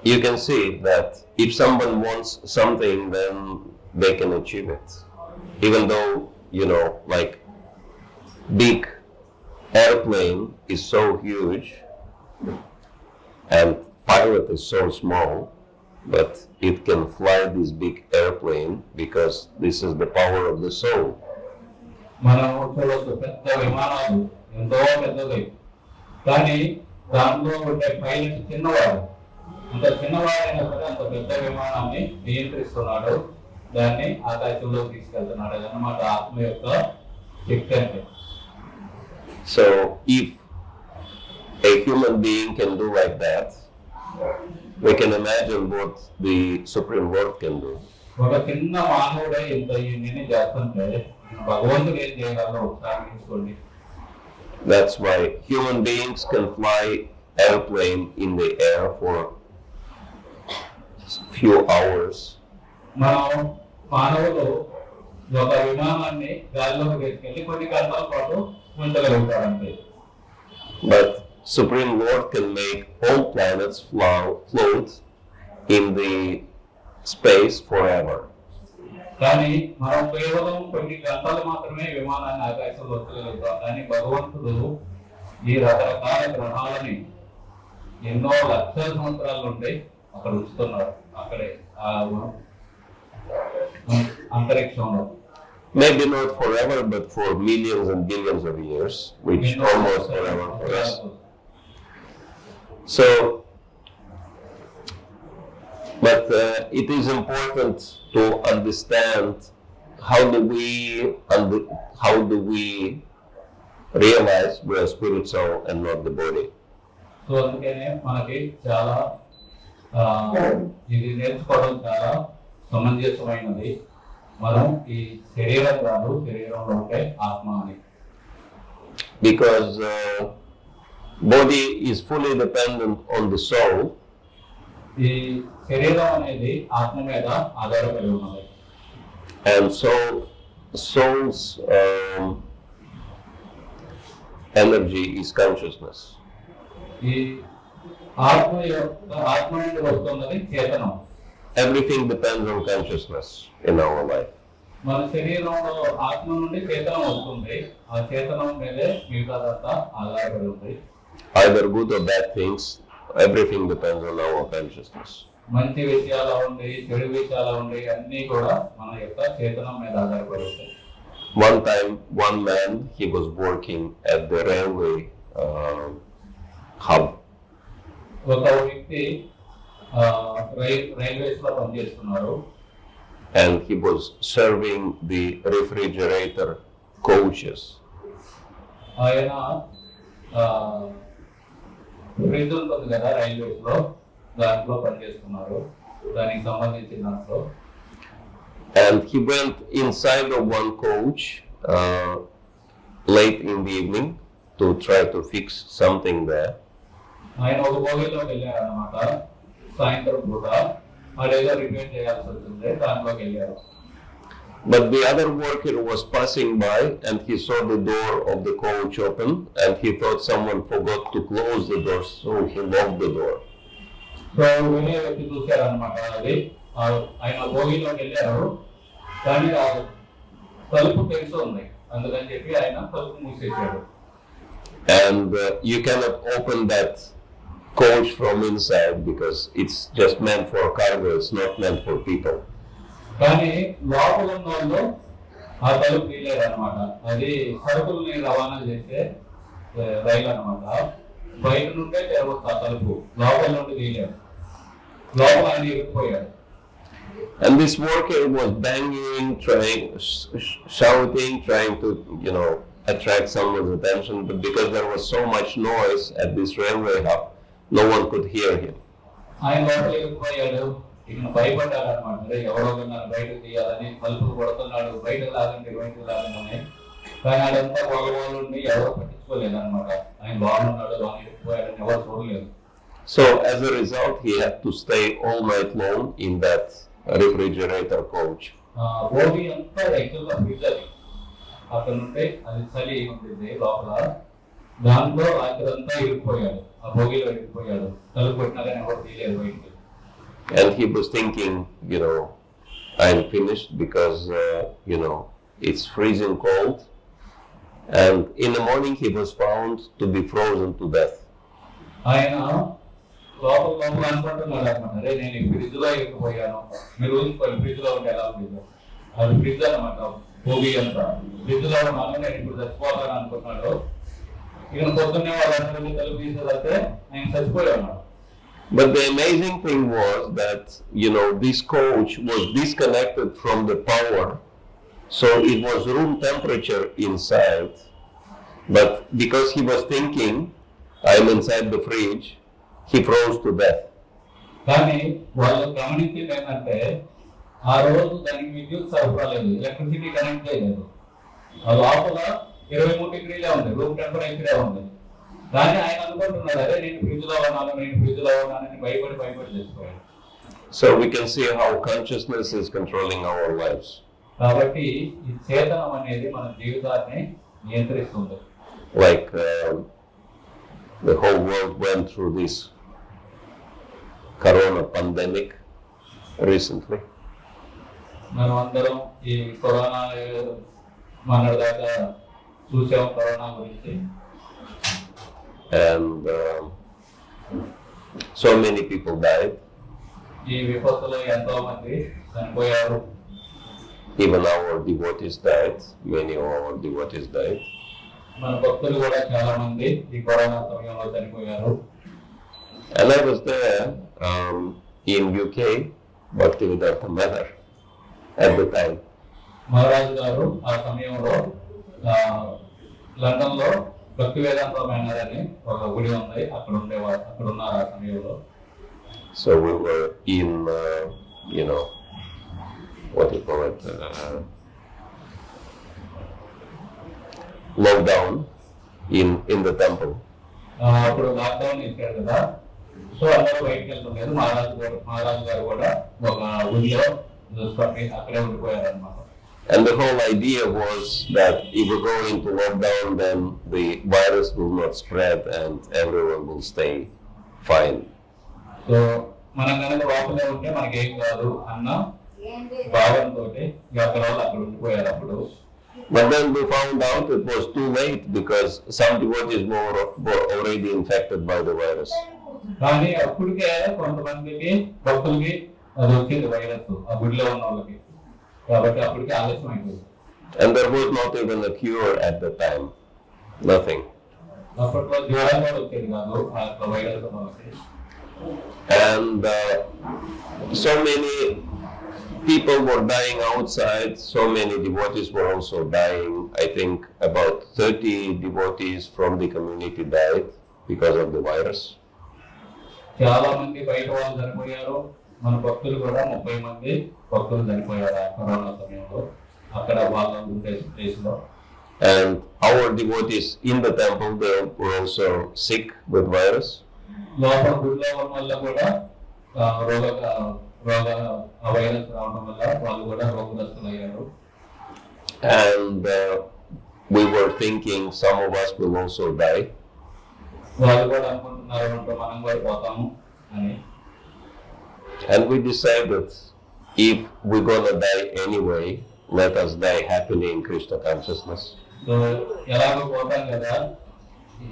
Speaker 1: you can see that if someone wants something, then they can achieve it. Even though, like big airplane is so huge and pilot is so small, but it can fly this big airplane because this is the power of the soul.
Speaker 2: మనం చూడొచ్చు పెద్ద విమానాలు ఎంతో పెద్దది, కానీ దాంట్లో ఉండే pilot చిన్నవాడు. అంత చిన్నవాడైనా సరే అంత పెద్ద విమానాన్ని నియంత్రిస్తున్నాడు, దాన్ని ఆకాశంలో తీసుకెళ్తున్నాడు అన్నమాట ఆత్మ యొక్క శక్తి అంటే.
Speaker 1: So if a human being can do like that, we can imagine what the Supreme Lord can do.
Speaker 2: ఒక చిన్న మానవుడే ఇంత ఇన్ని చేస్తుంటే భగవంతుడు ఏం చేయగలరో ఒకసారి తీసుకోండి.
Speaker 1: That's why human beings can fly airplane in the air for few hours.
Speaker 2: మనం మానవులు ఒక విమానాన్ని గాలిలోకి తీసుకెళ్లి కొన్ని గంటల పాటు ఉంచగలుగుతారంటే.
Speaker 1: But Supreme Lord can make all planets float in the space forever.
Speaker 2: కానీ మనం కేవలం కొన్ని గంటలు మాత్రమే విమానాన్ని ఆకాశంలో ఉంచగలుగుతాం. కానీ భగవంతుడు ఈ రకరకాల గ్రహాలని ఎన్నో లక్షల సంవత్సరాల నుండి అక్కడ ఉంచుతున్నారు, అక్కడే అంతరిక్షంలో.
Speaker 1: Maybe not forever, but for millions and billions of years, which almost forever for us. So, but it is important to understand how do we realize we are spiritual and not the body.
Speaker 2: So అందుకనే మనకి చాలా ఇది నేర్చుకోవడం చాలా సమంజసమైనది. మనం ఈ శరీరం కాదు, శరీరంలో ఉంటే ఆత్మ అని.
Speaker 1: Because body is fully dependent on the soul.
Speaker 2: ఈ శరీరం అనేది ఆత్మ మీద ఆధారపడి ఉన్నది.
Speaker 1: And soul's energy is consciousness.
Speaker 2: ఈ ఆత్మ నుండి వస్తున్నది చేతనం.
Speaker 1: Everything depends on consciousness in our life.
Speaker 2: మన శరీరంలో ఆత్మ నుండి చేతనం వస్తుంది, ఆ చేతనం మీదే మిగతాదంతా ఆధారపడి ఉంది.
Speaker 1: Either good or bad things, everything depends on our consciousness.
Speaker 2: మంచి విషయాలు ఉండి, చెడు విషయాలు ఉండి, అన్నీ కూడా మన యొక్క చేతనం మీద ఆధారపడి ఉంటాయి.
Speaker 1: One time, one man, he was working at the railway hub.
Speaker 2: ఒక వ్యక్తి రైల్వేస్ లో పనిచేస్తున్నారు.
Speaker 1: And he was serving the refrigerator coaches.
Speaker 2: ఆయన ఫ్రిడ్జ్ ఉంటుంది కదా రైల్వేస్ లో, దాంట్లో పనిచేస్తున్నారు, దానికి సంబంధించిన దాంట్లో.
Speaker 1: And he went inside of one coach late in the evening to try to fix something there.
Speaker 2: ఆయన ఒక బోగిలోకి వెళ్ళారు అన్నమాట, సాయంత్రం పూట అదేదో రిపేర్ చేయాల్సి వచ్చింది, దాంట్లోకి వెళ్ళారు.
Speaker 1: But the other worker was passing by and he saw the door of the coach open and he thought someone forgot to close the door, so he locked the door.
Speaker 2: So వేరే వ్యక్తి చూశారు అనమాట, అది ఆయన బోగిలోకి వెళ్ళారు కానీ ఆ తలుపు తెరిచి ఉంది, అందుకని చెప్పి ఆయన తలుపు మూసేశాడు.
Speaker 1: And you cannot open that coach from inside because it's just meant for cargo, it's not meant for people.
Speaker 2: కానీ లోపల ఉన్న వాళ్ళు ఆ తలుపు తీయలేరు అనమాట, అది సరుకుల్ని రవాణా చేసే రైలు అనమాట. బయట నుండే తెరవచ్చు ఆ తలుపు, లోపల నుండి తీయలేరు, లోపల ఆయన ఎగిరిపోయాడు.
Speaker 1: And this worker was banging, shouting, trying to, attract someone's attention, but because there was so much noise at this railway hub, no one could hear him.
Speaker 2: ఆయన లోపల ఎగిరిపోయాడు, ఇక భయపడ్డాడు అనమాట, ఎవరో నన్ను బయటకు తీయాలని, తలుపు కొడుతున్నాడు, బయటకు లాగండి అని. కానీ అదంతా గొడవలు ఉండి ఎవరు పట్టించుకోలేదు అనమాట, ఆయన బాగున్నాడు, బాగా ఎగిరిపోయాడని ఎవరు చూడలేదు.
Speaker 1: So as a result, he had to stay all night long in that refrigerator coach.
Speaker 2: Bhogi అంతా యాక్చువల్గా ఫ్రిడ్జ్, అది అక్కడ నుండి అది చలి ఉంటుంది లోపల, దాంట్లో రాత్రంతా ఇరుక్కుపోయాడు, ఆ భోగిలో ఇరుక్కుపోయాడు, తలుపు కొట్టినా కానీ ఎవరు తీయలేదు బయటికి.
Speaker 1: And he was thinking, I'm finished because, it's freezing cold. And in the morning he was found to be frozen to death.
Speaker 2: ఆయన లోపల అనుకుంటున్నాడు అనమాట, అరే నేను ఈ ఫ్రిడ్జ్ లో ఇరుక్కుపోయాను. మీరు ఊహించుకోండి ఫ్రిడ్జ్ లో ఉంటే ఎలా ఉంటుంది, అది ఫ్రిడ్జ్ అనమాట, భోగి అంతా ఫ్రిడ్జ్ లో ఉన్నాను, నేను ఇప్పుడు చచ్చిపోతాను అనుకున్నాడు. ఇక పొద్దున్నే వాళ్ళందరినీ తలుపు తీసేదైతే ఆయన చచ్చిపోయి ఉన్నాడు.
Speaker 1: But the amazing thing was that, this coach was disconnected from the power, so it was room temperature inside. But because he was thinking, I'm inside the fridge, he froze to death.
Speaker 2: కానీ వాళ్ళు గమనించింది ఏంటంటే ఆ రోజు దానికి విద్యుత్ సరఫరా లేదు, ఎలక్ట్రిసిటీ కనెక్ట్ చేయలేదు. ఆ లోపల 23 డిగ్రీలే ఉంది, రూమ్ టెంపరేచరే ఉంది. కానీ ఆయన అనుకుంటున్నాడు, అదే నేను ఫ్రిడ్జ్ లో ఉన్నానని భయపడి చేసుకోవాలి.
Speaker 1: So we can see how consciousness is controlling our lives.
Speaker 2: కాబట్టి ఈ చేతనం అనేది మన జీవితాన్ని నియంత్రిస్తుంది.
Speaker 1: Like the whole world went through this corona pandemic recently.
Speaker 2: మనం అందరం ఈ కరోనా మన దాకా చూసాం, కరోనా గురించి.
Speaker 1: And so many people died.
Speaker 2: ఈ విపత్తులో ఎంతో మంది చనిపోయారు.
Speaker 1: Even our devotees died. Many of our devotees died.
Speaker 2: మన భక్తులు కూడా చాలా మంది ఈ కరోనా సమయంలో చనిపోయారు.
Speaker 1: And I was there in UK, Bhakti Rasayana at the time.
Speaker 2: మహారాజు గారు ఆ సమయంలో లండన్ లో భక్తి వేదాంత అని ఒక గుడి ఉంది, అక్కడ ఉన్నారు ఆ సమయంలో.
Speaker 1: So we were in, what do you call it, lockdown in the temple.
Speaker 2: అప్పుడు లాక్డౌన్ ఇచ్చారు కదా, సో అందరూ బయటకు వెళ్తున్నారు. మహారాజు గారు కూడా ఒక గుడిలో చూసుకొని అక్కడే ఉండిపోయారు అనమాట.
Speaker 1: And the whole idea was that if we go into lockdown, then the virus will not spread and everyone will stay fine.
Speaker 2: So మనం కనుక లోపలే ఉంటే మనకేం కాదు అన్న భావంతో అక్కడ వాళ్ళు అక్కడ ఉండిపోయారు అప్పుడు.
Speaker 1: But then we found out it was too late because some devotees were already infected by the virus.
Speaker 2: కానీ అప్పటికే కొంతమందికి భక్తులకి అది వచ్చింది వైరస్, ఆ గుడిలో ఉన్న వాళ్ళకి. కాబట్టి అప్పటికే ఆలస్యం అయిపోయింది.
Speaker 1: And there was not even a cure at the time. Nothing.
Speaker 2: అప్పట్లో జ్వరం కూడా వచ్చేది కాదు ఆ వైరస్ వాళ్ళకి.
Speaker 1: And so many people were dying outside. So many devotees were also dying. I think about 30 devotees from the community died because of the virus.
Speaker 2: చాలా మంది బయట వాళ్ళు చనిపోయారు. మన భక్తులు కూడా 30 మంది భక్తులు చనిపోయారు ఆ కరోనా సమయంలో అక్కడ వాళ్ళ ప్లేస్ లో.
Speaker 1: And our devotees in the temple, they were also sick with virus.
Speaker 2: లోపల గుడిలో ఉన్న వల్ల కూడా రోగ వైరస్ రావడం వల్ల వాళ్ళు కూడా రోగగ్రస్తులయ్యారు.
Speaker 1: And we were thinking some of us will also die.
Speaker 2: వాళ్ళు కూడా అనుకుంటున్నారు అంటే మనం కూడా పోతాము అని.
Speaker 1: And we decided if we're gonna die anyway, let us die happily in Krishna consciousness.
Speaker 2: So ఎలాగో పోతాం కదా,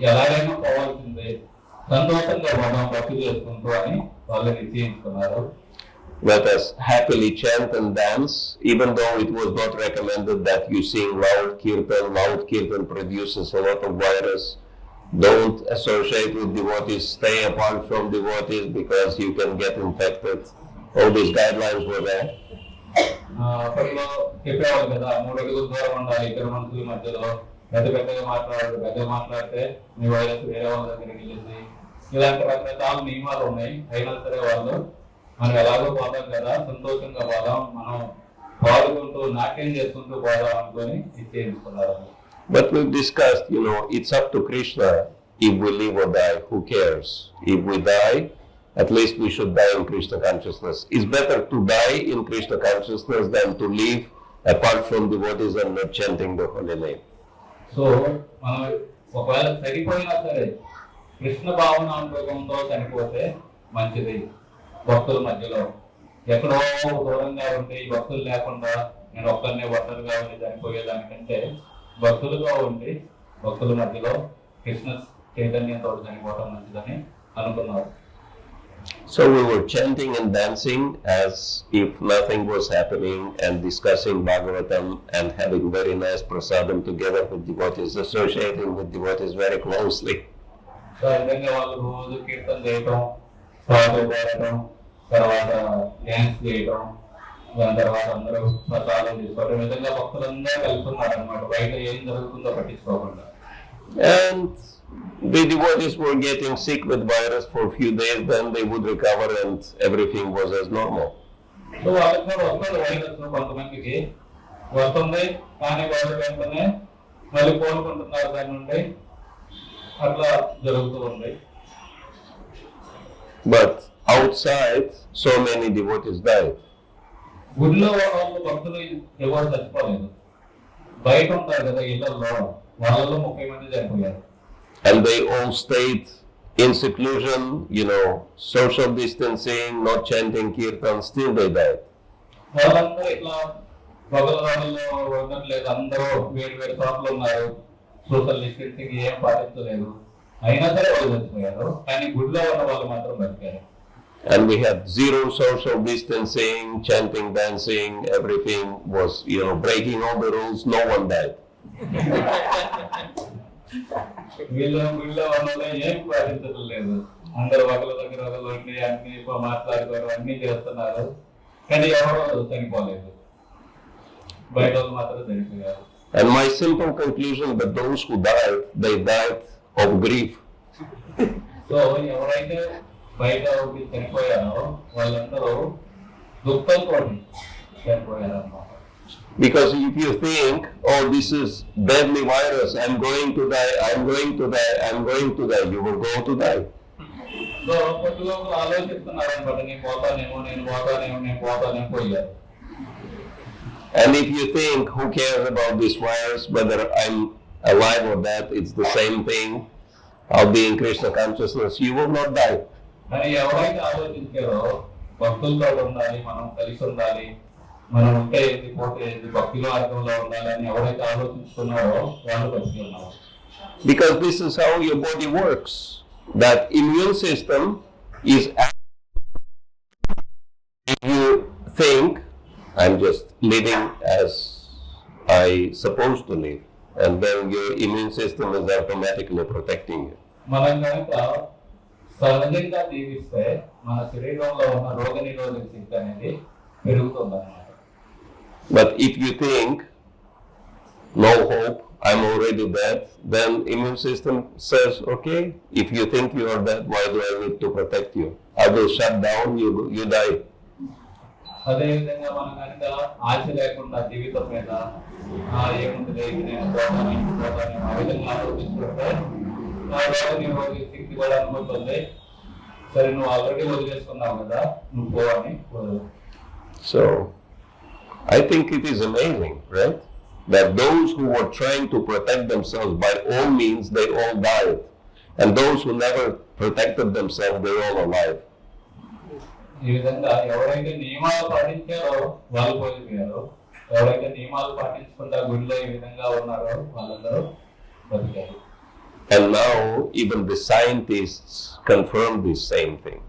Speaker 2: ఎలాగైనా పోవాల్సిందే, సంతోషంగా పోదాం భక్తి చేసుకుంటూ అని వాళ్ళు నిశ్చయించుకున్నారు.
Speaker 1: Let us happily chant and dance, even though it was not recommended that you sing loud kirtan. Loud kirtan produces a lot of virus. Don't associate with devotees, stay apart from devotees because you can get infected. All these guidelines were there.
Speaker 2: అప్పట్లో చెప్పేవాళ్ళు కదా, 3 అడుగుల దూరం ఉండాలి ఇద్దరు మనుషుల మధ్యలో, పెద్దగా మాట్లాడితే మీ వైరస్ వేరే వాళ్ళ దగ్గరికి వెళ్ళింది. ఇలాంటి రకరకాల నియమాలు ఉన్నాయి. అయినా సరే వాళ్ళు మనం ఎలాగో పోదాం కదా, సంతోషంగా పోదాం, మనం పాల్గొంటూ నాట్యం చేసుకుంటూ పోదాం అనుకొని నిశ్చయించుకున్నారు.
Speaker 1: But we've discussed, it's up to Krishna if we live or die, who cares? If we die, at least we should die in Krishna consciousness. It's better to die in Krishna consciousness than to live apart from devotees are not chanting the holy name.
Speaker 2: So మనం ఒకవేళ చనిపోయినా సరే కృష్ణ భావన అనుభవంతో చనిపోతే మంచిది. భక్తుల మధ్యలో ఎక్కడో దూరంగా ఉండి భక్తులు లేకుండా నేను ఒక్కరినే ఒంటరిగా ఉండి చనిపోయేదానికంటే భక్తులుగా ఉండి భక్తుల మధ్యలో కృష్ణ చైతన్యంతో చనిపోవడం మంచిదని అనుకున్నారు.
Speaker 1: So we were chanting and dancing as if nothing was happening and discussing Bhagavatam and having very nice prasadam together with devotees, associating with devotees very closely.
Speaker 2: So ఆ విధంగా వాళ్ళు రోజు కీర్తన చేయటం, పాటలు పాడటం, తర్వాత డ్యాన్స్ చేయటం, దాని తర్వాత అందరూ ప్రసాదం తీసుకోవడం, విధంగా భక్తులందరూ కలుస్తున్నారు అనమాట, బయట ఏం జరుగుతుందో పట్టించుకోకుండా.
Speaker 1: And the devotees were getting sick with virus for a few days, then they would recover and everything was as normal.
Speaker 2: So వాళ్ళకి కూడా వస్తుంది వైరస్, కొంతమందికి వస్తుంది కానీ వాళ్ళు వెంటనే మళ్ళీ కోలుకుంటున్నారు దాని నుండి, అట్లా జరుగుతూ ఉంది.
Speaker 1: But outside, so many devotees died.
Speaker 2: గుడిలో వాళ్ళు భక్తులు ఎవరు చచ్చిపోలేదు, బయట ఉంటారు కదా ఇళ్లలో, వాళ్ళలో 30 మంది చనిపోయారు.
Speaker 1: And they all stayed in seclusion, social distancing, not chanting kirtan, still they died.
Speaker 2: వాళ్ళందరూ ఇట్లా పొగల వాళ్ళలో ఉండట్లేదు, అందరూ వేరు వేరు చోట్ల ఉన్నారు, సోషల్ డిస్టెన్సింగ్ ఏం పాటించలేదు, అయినా సరే వాళ్ళు చచ్చిపోయారు. కానీ గుడిలో ఉన్న వాళ్ళు మాత్రం బతికారు.
Speaker 1: And we had zero social distancing, chanting, dancing, everything was, breaking all the rules, no one died.
Speaker 2: వీళ్ళు గుడిలో ఉన్న ఏం పాటించడం లేదు, అందరూ ఒకరి దగ్గర ఒకరు అన్ని మాట్లాడుకోవడం అన్ని చేస్తున్నారు, కానీ ఎవరు చనిపోలేదు, బయట వాళ్ళు మాత్రం చనిపోయారు.
Speaker 1: And my simple conclusion that those who died, they died of grief.
Speaker 2: So ఎవరైతే బయట చనిపోయారో వాళ్ళందరూ దుఃఖంతో చనిపోయారు అన్నమాట.
Speaker 1: Because if you think, oh, this is deadly virus, I'm going to die, I'm going to die, I'm going to die, you will go to die.
Speaker 2: So కొద్దిగా ఆలోచిస్తున్నారు అనమాట, నేను పోతానేమో పోయారు.
Speaker 1: And if you think, who cares about this virus, whether I'm alive or dead, it's the same thing, I'll be in Krishna consciousness, you will not die.
Speaker 2: కానీ ఎవరైతే ఆలోచించారో భక్తులతో ఉండాలి, మనం కలిసి ఉండాలి, మనం ఉంటే ఏంది పోతే ఏంది, భక్తిలో అర్థంలో ఉండాలని ఎవరైతే ఆలోచిస్తున్నారో వాళ్ళు బతికి ఉన్నారు.
Speaker 1: Because this is how your body works. That immune system is, if you think, I'm just living as I supposed to live, and then your immune system is automatically protecting you.
Speaker 2: మనం కనుక సహజంగా జీవిస్తే మన శరీరంలో ఉన్న రోగ నిరోధక శక్తి అనేది పెరుగుతుంది అన్నమాట.
Speaker 1: But if you think, no hope, I'm already dead, then immune system says, okay, if you think you are dead, why do I need to protect you? I will shut down, you die.
Speaker 2: అదేవిధంగా మనం కనుక ఆశ లేకుండా జీవితం మీద ఏముంది నేను పోతాను ఆ విధంగా ఆలోచిస్తుంటే ఆ రోగ నిరోధక శక్తి కూడా అనుకుంటుంది, సరే నువ్వు ఆల్రెడీ వదిలేసుకున్నావు కదా, నువ్వు పోవని.
Speaker 1: So I think it is amazing, right? That those who were trying to protect themselves, by all means, they all died. And those who never protected themselves, they're all alive.
Speaker 2: ఈ విధంగా ఎవరైతే నియమాలు పాటించారో వాళ్ళు పోయిపోయారు, ఎవరైతే నియమాలు పాటించకుండా గుడిలో ఈ విధంగా ఉన్నారో వాళ్ళందరూ బతికారు.
Speaker 1: And now even the scientists confirm this same thing.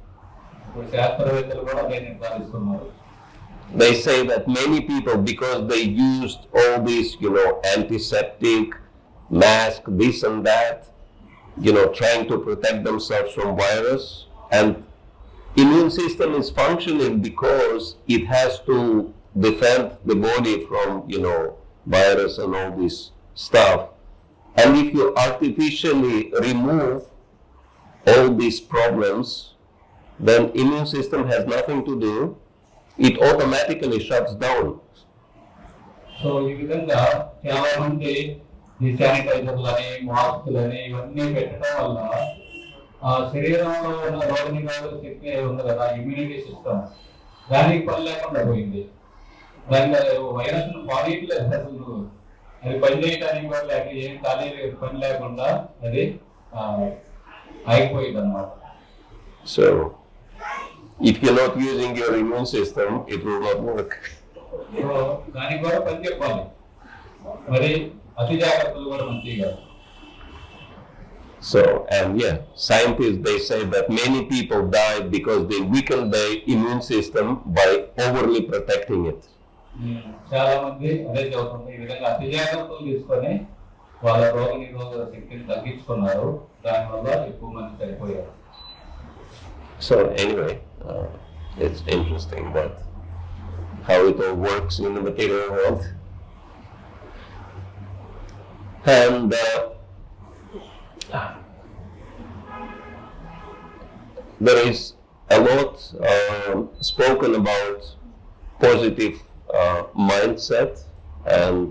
Speaker 2: ఇప్పుడు శాస్త్రవేత్తలు కూడా అదే నిర్ధారిస్తున్నారు.
Speaker 1: They say that many people, because they used all these, antiseptic, mask, this and that, trying to protect themselves from virus, and immune system is functioning because it has to defend the body from, virus and all this stuff. And if you artificially remove all these problems, then immune system has nothing to do. It automatically shuts down.
Speaker 2: So ఈ విధంగా చాలా మంది ఈ శానిటైజర్లని, మాస్కులని ఇవన్నీ పెట్టడం వల్ల ఆ శరీరంలో ఉన్న రోగనిరోధక శక్తి ఉంది కదా, ఇమ్యూనిటీ సిస్టమ్, దానికి పని లేకుండా పోయింది. దానికి వైరస్ పాలియట్లేదు అసలు. అది పని చేయడానికి కూడా లేక ఏం ఖాళీ పని లేకుండా అది ఆగిపోయింది అన్నమాట.
Speaker 1: So, if you're not using your immune system, it will not work.
Speaker 2: So దానికి కూడా పని చెప్పాలి. మరి అతి జాగ్రత్తలు కూడా మంచివి కాదు.
Speaker 1: So, and yeah, scientists, they say that many people die because they weaken their immune system by overly protecting it.
Speaker 2: చాలా మంది అదే చదువుతుంది. ఈ విధంగా అతి జాగ్రత్తలు తీసుకొని వాళ్ళ రోగ నిరోధక శక్తిని తగ్గించుకున్నారు. దానివల్ల ఎక్కువ మంది చనిపోయారు.
Speaker 1: So anyway, it's interesting that how it all works in the material world. And there is a lot spoken about positive mindset and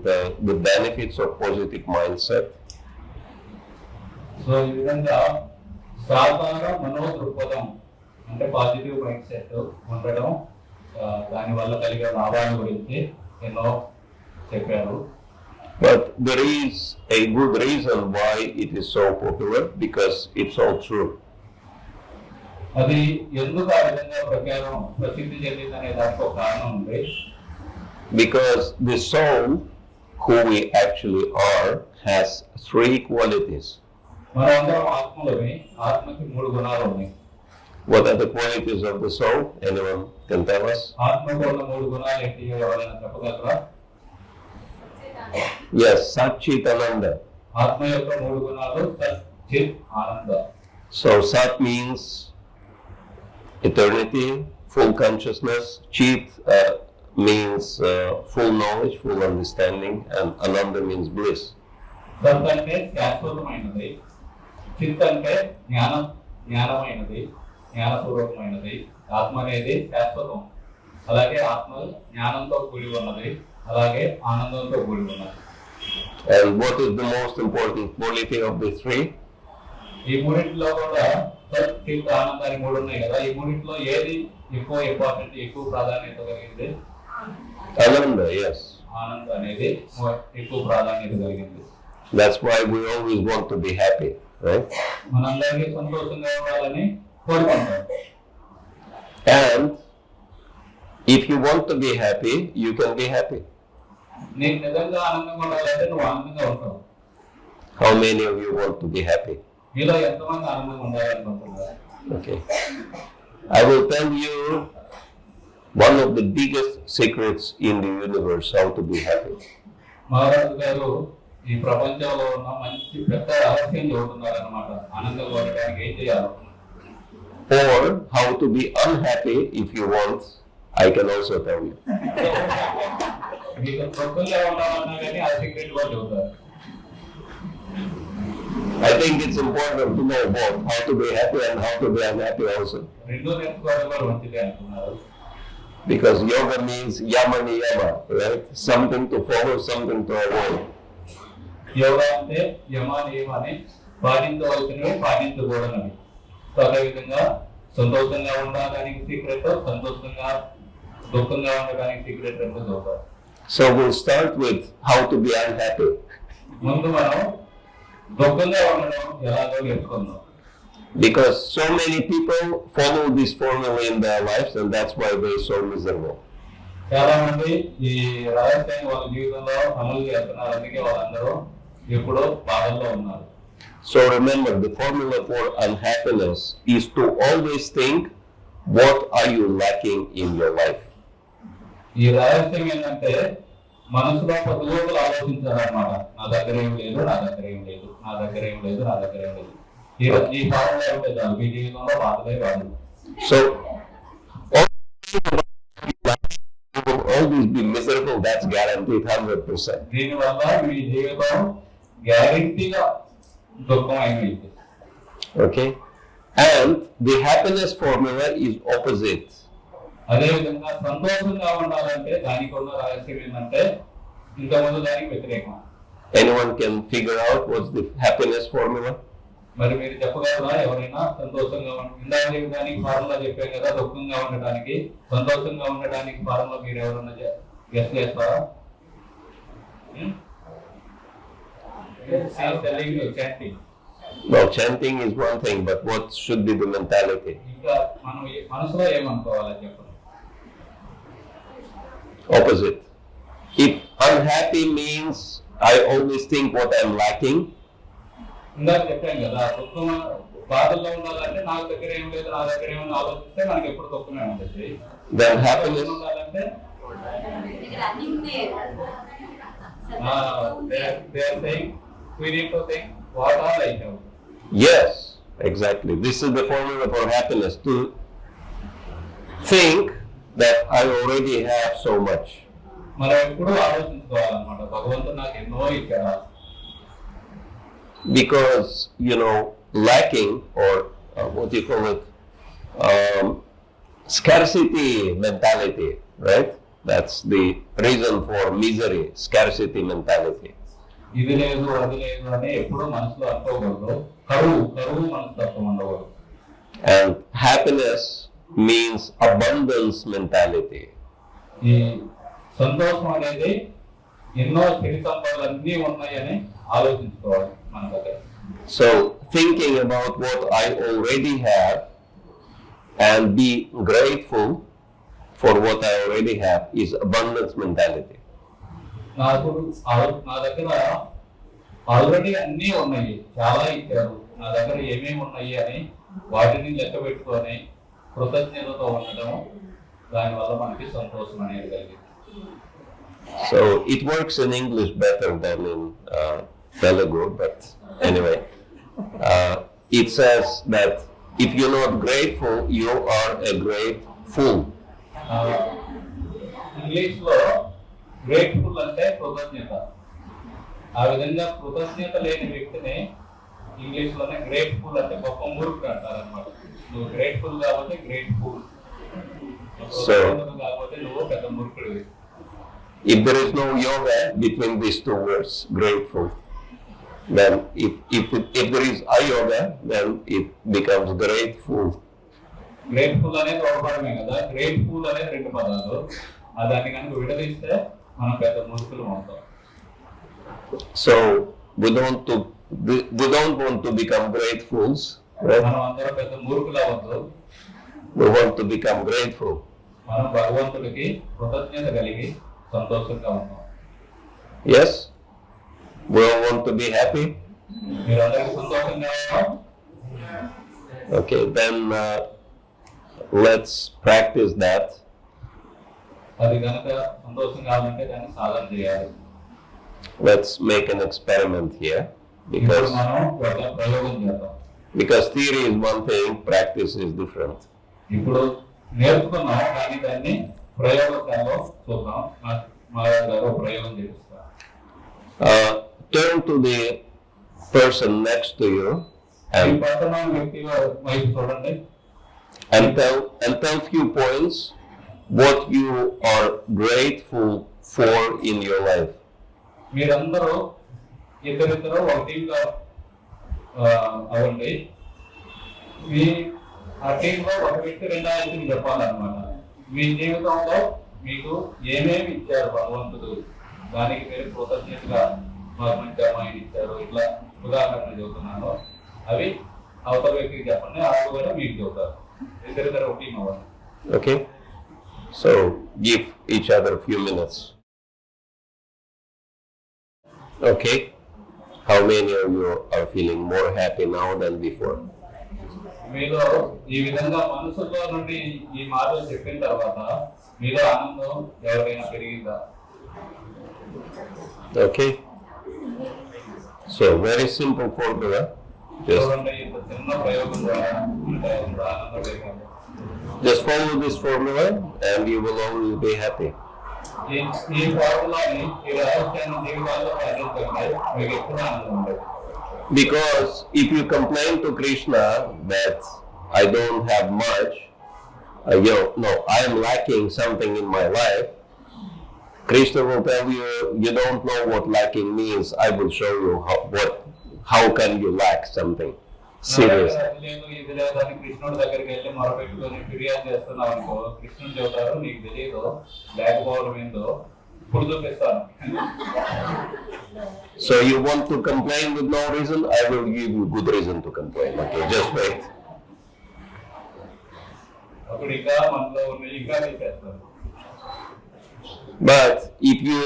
Speaker 1: the benefits of positive mindset.
Speaker 2: So ఈ విధంగా సాకార మనోదృక్పథం అంటే పాజిటివ్ మైండ్ సెట్ ఉండడం, దానివల్ల కలిగే లాభాల గురించి ఎన్నో చెప్పారు.
Speaker 1: But there is a good reason why it is so popular, because it's all true.
Speaker 2: అది ఎందుకు ఆ విధంగా ప్రసిద్ధి చెందిందనే దానికి ఒక కారణం ఉంది.
Speaker 1: Because the soul, who we actually are, has three qualities.
Speaker 2: మనందరం ఆత్మలమే. ఆత్మకి 3 గుణాలు ఉన్నాయి.
Speaker 1: What are the qualities of the soul? Anyone can tell us?
Speaker 2: ఆత్మకు ఉన్న 3 గుణాలు ఏంటి? ఎవరైనా చెప్పగలరా?
Speaker 1: Yes, Saccidānanda.
Speaker 2: ఆత్మ యొక్క 3 గుణాలు సత్, చిత్, ఆనంద.
Speaker 1: So Sat means eternity, full consciousness. Chit means full knowledge, full understanding, and Ananda means bliss.
Speaker 2: సత్ అంటే శాశ్వతమైనది. చిత్ అంటే జ్ఞానమైనది, జ్ఞానపూర్వకమైనది. ఆత్మ అనేది శాశ్వతం. అలాగే ఆత్మ జ్ఞానంతో కూడి ఉన్నది, అలాగే ఆనందంతో కూడి ఉన్నది.
Speaker 1: And what is the most important quality of the three?
Speaker 2: ఈ మూడింటిలో కూడా సత్, చిత్, ఆనంద అని 3 ఉన్నాయి కదా. ఈ మూడింటిలో ఏది ఎక్కువ ఇంపార్టెంట్, ఎక్కువ ప్రాధాన్యత కలిగింది?
Speaker 1: Ananda, yes.
Speaker 2: ఆనంద అనేది ఎక్కువ ప్రాధాన్యత కలిగింది.
Speaker 1: That's why we always want to be happy, right?
Speaker 2: మనందరికీ సంతోషంగా ఉండాలని కోరుకుంటాం.
Speaker 1: And if you want to be happy, you can be happy.
Speaker 2: నీకు నిజంగా ఆనందంగా ఉండాలంటే నువ్వు ఆనందంగా ఉంటావు.
Speaker 1: How many of you want to be happy?
Speaker 2: మీలో ఎంతమంది ఆనందంగా ఉండాలనుకుంటున్నారు?
Speaker 1: Okay. I will tell you one of the biggest secrets in the universe, how to be happy.
Speaker 2: మహారాజు గారు ఈ ప్రపంచంలో ఉన్న మంచి పెద్ద రహస్యం చెబుతున్నారు అన్నమాట. ఆనందంగా ఉండడానికి ఏం చేయాలి?
Speaker 1: Or how to be unhappy, if you want, I can also tell you.
Speaker 2: మీకు దుఃఖంగా ఉండాలన్నా కానీ ఆ సీక్రెట్ కూడా చెబుతారు.
Speaker 1: I think it's important to know both how to be happy and how to be unhappy also.
Speaker 2: రెండో నేర్చుకోవడం కూడా మంచిదే అంటున్నారు.
Speaker 1: Because yoga means yama niyama, right? Something to follow, something to avoid.
Speaker 2: Yoga అంటే యమ నియమాన్ని పాటించవలసినవి, పాటించకూడనివి. సో అదేవిధంగా సంతోషంగా ఉండడానికి సీక్రెట్, సంతోషంగా దుఃఖంగా ఉండడానికి సీక్రెట్ రెండు చెబుతారు.
Speaker 1: So we'll start with how to be unhappy.
Speaker 2: ముందు మనం దుఃఖంగా ఉండడం ఎలాగో నేర్చుకుందాం.
Speaker 1: Because so many people follow this formula in their lives, and that's why they're so miserable.
Speaker 2: చాలా మంది ఈ రహస్యాన్ని వాళ్ళ జీవితంలో అమలు చేస్తున్నారు. అందుకే వాళ్ళందరూ ఎప్పుడో బాధల్లో ఉన్నారు.
Speaker 1: So remember, the formula for unhappiness is to always think, what are you lacking in your life?
Speaker 2: ఈ రహస్యం ఏంటంటే మనసులో 10 రోజులు ఆలోచించాలన్నమాట. నా దగ్గర ఏం లేదు, నా దగ్గర ఏం లేదు, నా దగ్గర ఏం లేదు, నా దగ్గర ఏం లేదు. ఈ ఫార్ములా ఉంటే చాలు, మీ జీవితంలో బాధలే కాదు.
Speaker 1: So you will always be miserable, that's guaranteed 100%.
Speaker 2: దీనివల్ల మీ జీవితం గ్యారెంటీగా దుఃఖం అయిపోయింది.
Speaker 1: Okay? And the happiness formula is opposite.
Speaker 2: అదేవిధంగా సంతోషంగా ఉండాలంటే దానికి ఉన్న రహస్యం ఏంటంటే ఇంతకుముందు దానికి వ్యతిరేకం.
Speaker 1: Anyone can figure out what's the happiness formula?
Speaker 2: మరి మీరు చెప్పగలరా? ఎవరైనా సంతోషంగా ఇందాక దానికి ఫార్ములా చెప్పాం కదా, దుఃఖంగా ఉండటానికి, సంతోషంగా ఉండటానికి ఫార్ములా మీరు ఎవరన్నా గెస్ చేస్తారా? telling you chanting.
Speaker 1: No, chanting is one thing, but what should be the mentality?
Speaker 2: ఇంకా మనం మనసులో ఏమనుకోవాలి చెప్పండి.
Speaker 1: Opposite. If unhappy means I always think what I'm lacking.
Speaker 2: ఇందాక చెప్పాం కదా, దుఃఖం బాధల్లో ఉండాలంటే నాకు దగ్గర ఏం లేదు, నా దగ్గర ఏమని ఆలోచిస్తే మనకి ఎప్పుడు దుఃఖమే ఉంటుంది.
Speaker 1: Then happiness
Speaker 2: ఉండాలంటే they are saying we need to think what all I have.
Speaker 1: Yes, exactly. This is the formula for happiness, to think that I already have so much.
Speaker 2: మనం ఎప్పుడు ఆలోచించుకోవాలన్నమాట, భగవంతుడు నాకు ఎన్నో ఇచ్చాడు.
Speaker 1: Because, lacking, or what do you call it, scarcity mentality, right? That's the reason for misery, scarcity mentality.
Speaker 2: ఇది లేదు అది లేదు అని ఎప్పుడు మనసులో అనుకోకూడదు. కరువు మనస్తత్వం ఉండకూడదు.
Speaker 1: And happiness means abundance mentality.
Speaker 2: ఈ సంతోషం అనేది ఎన్నో సిరి సంపదలన్నీ ఉన్నాయని ఆలోచించుకోవాలి మన దగ్గర.
Speaker 1: So thinking about what I already have and be grateful for what I already have is abundance mentality.
Speaker 2: నా దగ్గర ఆల్రెడీ అన్నీ ఉన్నాయి, చాలా ఇచ్చారు, నా దగ్గర ఏమేమి ఉన్నాయి అని వాటిని లెక్క పెట్టుకొని కృతజ్ఞతతో ఉండడం, దానివల్ల మనకి సంతోషం అనేది కలిగింది.
Speaker 1: So it works in English better than in Telugu, but anyway, it says that if you're not grateful, you are a great fool.
Speaker 2: English లో గ్రేట్ఫుల్ అంటే కృతజ్ఞత. ఆ విధంగా కృతజ్ఞత లేని వ్యక్తిని ఇంగ్లీష్ లోనే గ్రేట్ఫుల్ అంటే గొప్ప మూర్ఖుడు అంటారు అనమాట. నువ్వు గ్రేట్ఫుల్ కాబట్టి గ్రేట్ఫుల్, కాకపోతే నువ్వు పెద్ద మూర్ఖుడివి.
Speaker 1: If there is no yoga between these two words, grateful, then if there is ayoga, then it becomes grateful.
Speaker 2: Grateful అనేది ఒక పదమే కదా, గ్రేట్ఫుల్ అనేది రెండు పదాలు. దాన్ని కనుక విడదీస్తే మనం పెద్ద మూర్ఖులు అవుతాం.
Speaker 1: So we don't want to become gratefuls, right?
Speaker 2: మనం అందరం పెద్ద మూర్ఖులు అవ్వద్దు.
Speaker 1: We want to become grateful.
Speaker 2: మనం భగవంతుడికి కృతజ్ఞత కలిగి సంతోషంగా ఉంటాం.
Speaker 1: Yes? We all want to be happy?
Speaker 2: మీరందరికీ సంతోషంగా ఉన్నాం.
Speaker 1: Okay, then let's practice that.
Speaker 2: అది కనుక సంతోషం కావాలంటే దాన్ని సాధన చేయాలి.
Speaker 1: Let's make an experiment here,
Speaker 2: ఇప్పుడు మనం ఒక ప్రయోగం చేద్దాం.
Speaker 1: because theory is one thing, practice is different.
Speaker 2: ఇప్పుడు నేర్చుకున్నాం, కానీ దాన్ని ప్రయోగంలో చూద్దాం. మహారాజ్ గారు ప్రయోగం చేస్తారు.
Speaker 1: Turn to the person next to you
Speaker 2: ఈ పక్కన వ్యక్తి వైపు చూడండి.
Speaker 1: and tell few points what you are grateful for in your life.
Speaker 2: మీరందరూ ఇద్దరిద్దరు ఒక టీంగా అవ్వండి. మీ ఆ టీంలో ఒక వ్యక్తి రెండో వ్యక్తిని చెప్పాలన్నమాట. మీ జీవితంలో మీకు ఏమేమి ఇచ్చారు భగవంతుడు, దానికి మీరు కృతజ్ఞతగా మాకు మంచి అమ్మాయిని ఇచ్చారు, ఇట్లా ఉదాహరణ చెబుతున్నాను. అవి అవతల వ్యక్తికి చెప్పండి, వాళ్ళు కూడా మీకు చెబుతారు. ఇద్దరిద్దరు ఒక టీం అవ్వండి.
Speaker 1: Okay? So give each other a few minutes. Okay? How many of you are feeling more happy now than before?
Speaker 2: మీలో ఈ విధంగా మనసులో నుండి ఈ మాటలు చెప్పిన తర్వాత మీలో ఆనందం ఎవరైనా పెరిగిందా?
Speaker 1: Okay? So very simple formula.
Speaker 2: చూడండి, ఇంత చిన్న ప్రయోగం ద్వారా ఆనందం పెరిగింది.
Speaker 1: Just follow this formula and you will always be happy.
Speaker 2: ఈ ఫార్ములాని ఈ రహస్యాన్ని జీవితాల్లో పాటించండి, మీకు ఎప్పుడు ఆనందం ఉంటుంది.
Speaker 1: Because if you complain to Krishna that I don't have much, I am lacking something in my life, Krishna will tell you, you don't know what lacking means. I will show you how can you lack something serious.
Speaker 2: ఇది లేదు అని కృష్ణుడి దగ్గరికి వెళ్ళి మొరపెట్టుకొని ఫిర్యాదు చేస్తున్నావు అనుకో, కృష్ణుడు చెబుతారు నీకు తెలియదు లేకపోవడం ఏందో, ఇప్పుడు చూపిస్తాను.
Speaker 1: So you want to complain with no reason? I will give you good reason to complain. Okay, just wait.
Speaker 2: అప్పుడు ఇంకా మనలో ఉన్నాయి ఇంకా చేస్తారు.
Speaker 1: But if you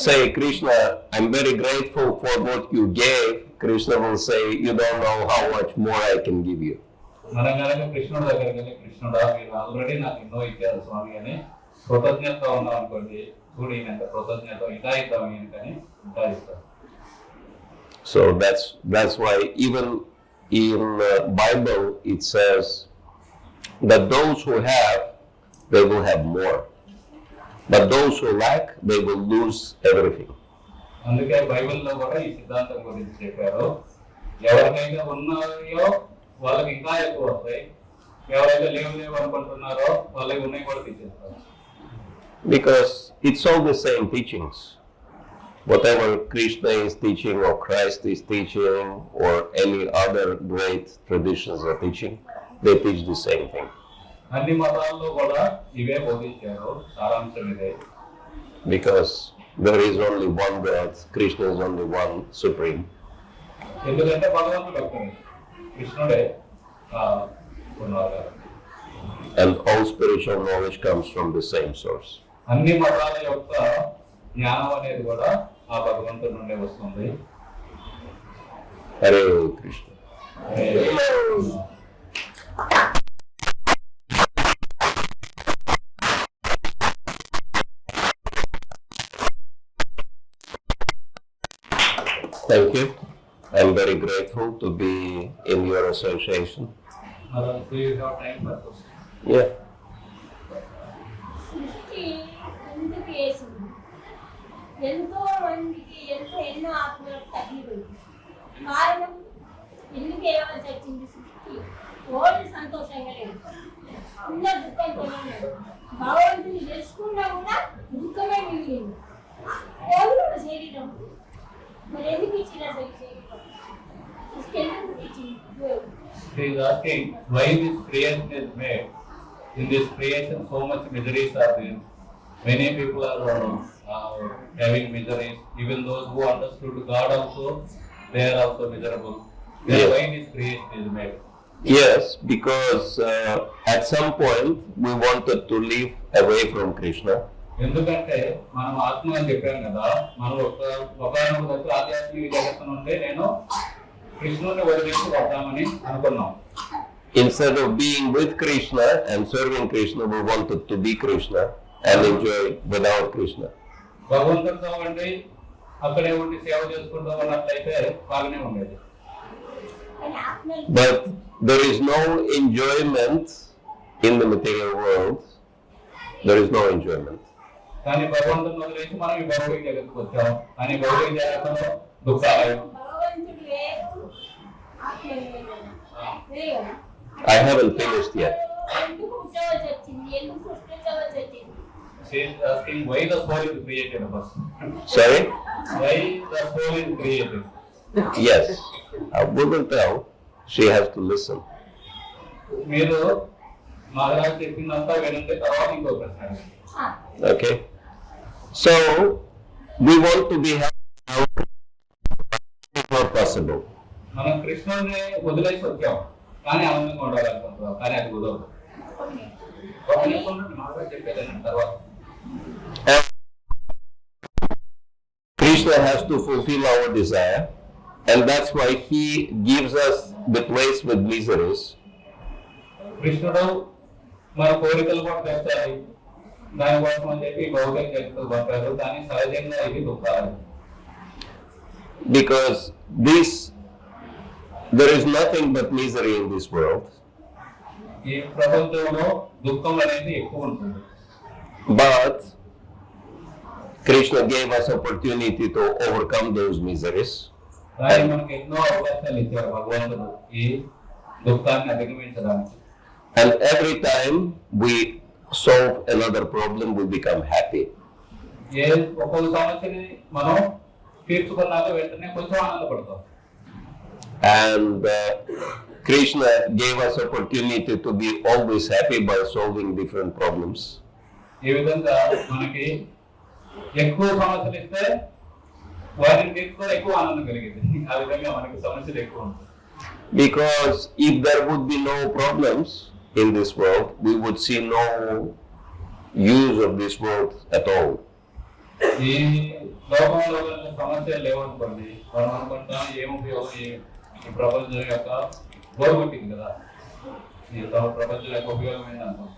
Speaker 1: say, Krishna, I'm very grateful for what you gave, Krishna will say, you don't know how much more I can give you.
Speaker 2: మనం కనుక కృష్ణుడు దగ్గరికి వెళ్ళి, కృష్ణుడా మీరు ఆల్రెడీ నాకు ఎన్నో ఇచ్చారు స్వామి అని కృతజ్ఞతగా ఉన్నాం అనుకోండి, చూడు ఈయన కృతజ్ఞత ఇంకా ఇద్దాం ఈయనకని ఇంకా ఇస్తాం.
Speaker 1: So that's why even in Bible it says that those who have, they will have more. But those who lack, they will lose everything.
Speaker 2: అందుకే బైబిల్లో కూడా ఈ సిద్ధాంతం గురించి చెప్పారు. ఎవరికైతే ఉన్నాయో వాళ్ళకి ఇంకా ఎక్కువ వస్తాయి, ఎవరైతే లేవు అనుకుంటున్నారో వాళ్ళకి ఉన్నాయి కూడా తీసేస్తారు.
Speaker 1: Because it's all the same teachings. Whatever Krishna is teaching or Christ is teaching or any other great traditions are teaching, they teach the same thing.
Speaker 2: అన్ని మతాల్లో కూడా ఇవే బోధించారు, సారాంశం ఇదే.
Speaker 1: Because there is only one God, Krishna is only one supreme.
Speaker 2: ఎందుకంటే భగవంతుడు ఒక్కడే, కృష్ణుడే ఉన్నారు.
Speaker 1: And all spiritual knowledge comes from the same source.
Speaker 2: అన్ని మతాల యొక్క జ్ఞానం అనేది కూడా ఆ భగవంతుడి నుండే వస్తుంది.
Speaker 1: Hare Krishna. Thank you. I'm very grateful to be in your association.
Speaker 2: Do you have time for questions?
Speaker 1: Yeah.
Speaker 3: ఎంతో మందికి ఎన్నో ఆత్మలకు తగ్గిపోయింది. కారణం ఎందుకు ఏమని వచ్చింది? సృష్టి ఓడి సంతోషంగా లేదు, ఉన్న దుఃఖంతోనే లేదు. భగవంతుని తెలుసుకున్నా కూడా దుఃఖమే మిగిలింది. కేవలం శరీరం మరి ఎందుకు ఇచ్చిన శరీరం ఎందుకు ఇచ్చింది?
Speaker 2: He is asking why this creation is made. In this creation so much miseries are there. Many people are having miseries. Even those who understood God also, they are also miserable. Then
Speaker 1: Yes.
Speaker 2: why this creation is made?
Speaker 1: Yes, because at some point we wanted to live away from Krishna.
Speaker 2: ఎందుకంటే మనం ఆత్మ అని చెప్పాం కదా, మనం ఒకనొక దశ ఆధ్యాత్మిక జగత్తు నుండి నేను కృష్ణుని వదిలేసి వద్దామని అనుకున్నాం.
Speaker 1: Instead of being with Krishna and serving Krishna, we wanted to be Krishna and enjoy without Krishna.
Speaker 2: భగవంతుడితో ఉండి అక్కడే ఉండి సేవ చేసుకుంటూ ఉన్నట్లయితే బాగానే ఉండేది.
Speaker 1: But there is no enjoyment in the material world. There is no enjoyment.
Speaker 2: కానీ భగవంతుని వదిలేసి మనం ఈ భౌతిక జగత్తుకు వచ్చాం. కానీ భౌతిక జగత్తులో దుఃఖాలు.
Speaker 3: భగవంతుడు వేరు, ఆత్మ వేరు.
Speaker 1: I haven't finished yet.
Speaker 3: ఎందుకు పుట్టవలసి వచ్చింది? ఎందుకు సృష్టించవలసి వచ్చింది?
Speaker 2: She is asking why the soul is created first.
Speaker 1: Sorry?
Speaker 2: Why the soul is created?
Speaker 1: Yes. We will tell. She has to listen.
Speaker 2: మీరు మహారాజ్ చెప్పిందంతా వినండి, తర్వాత ఇంకో ప్రశ్న.
Speaker 1: Okay? So, we want to be happy. It's not possible.
Speaker 2: మనం కృష్ణుని వదిలేసి వచ్చాం, కానీ ఆనందంగా ఉండాలనుకుంటున్నాం, కానీ అది కుదరదు. ఒక నిమిషం మహారాజ్ చెప్పేదాన్ని తర్వాత.
Speaker 1: Krishna has to fulfill our desire, and that's why he gives us the place with miseries.
Speaker 2: కృష్ణుడు మన కోరికలు కూడా తెచ్చాలి, దానికోసం అని చెప్పి భౌతిక జగత్తుకు పంపారు, కానీ సహజంగా ఇది దుఃఖాలు.
Speaker 1: Because there is nothing but misery in this world.
Speaker 2: ఈ ప్రపంచంలో దుఃఖం అనేది ఎక్కువ ఉంటుంది.
Speaker 1: But Krishna gave us opportunity to overcome those miseries.
Speaker 2: కానీ మనకు ఎన్నో అవకాశాలు ఇచ్చారు భగవంతుడు ఈ దుఃఖాన్ని అధిగమించడానికి.
Speaker 1: And every time we solve another problem, we become happy.
Speaker 2: ఒక్కొక్క సమస్యని మనం తీర్చుకున్నాక వెంటనే కొంచెం ఆనందపడతాం.
Speaker 1: And Krishna gave us opportunity to be always happy by solving different problems.
Speaker 2: ఈ విధంగా మనకి ఎక్కువ సమస్యలు ఇస్తే వాటిని తీసుకొని ఎక్కువ ఆనందం కలిగింది. ఆ విధంగా మనకి సమస్యలు ఎక్కువ ఉంటాయి.
Speaker 1: Because if there would be no problems in this world, we would see no use of this world at all.
Speaker 2: ఈ లోకంలో సమస్యలు లేవనుకోండి, మనం అనుకుంటాం ఏం ఉపయోగం, ఈ ప్రపంచం యొక్క గోరుగొట్టింది కదా, ఈ ప్రపంచం యొక్క ఉపయోగం ఏంటంటాం.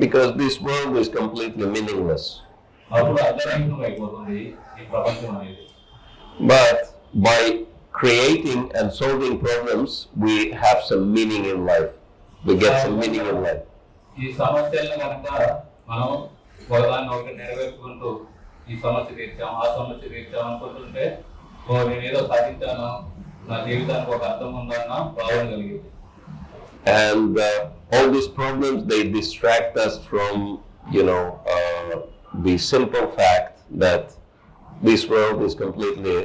Speaker 1: Because this world is completely meaningless.
Speaker 2: అప్పుడు అర్థరహితం అయిపోతుంది ఈ ప్రపంచం అనేది.
Speaker 1: But by creating and solving problems, we have some meaning in life. We get some meaning in life.
Speaker 2: ఈ సమస్యలను కనుక మనం ఒకదాన్ని ఒకటి నెరవేర్చుకుంటూ ఈ సమస్య తీర్చాం, ఆ సమస్య తీర్చాం అనుకుంటుంటే నేనేదో సాధించాను, నా జీవితానికి ఒక అర్థం ఉందన్న భావన కలిగింది.
Speaker 1: And all these problems, they distract us from, the simple fact that this world is completely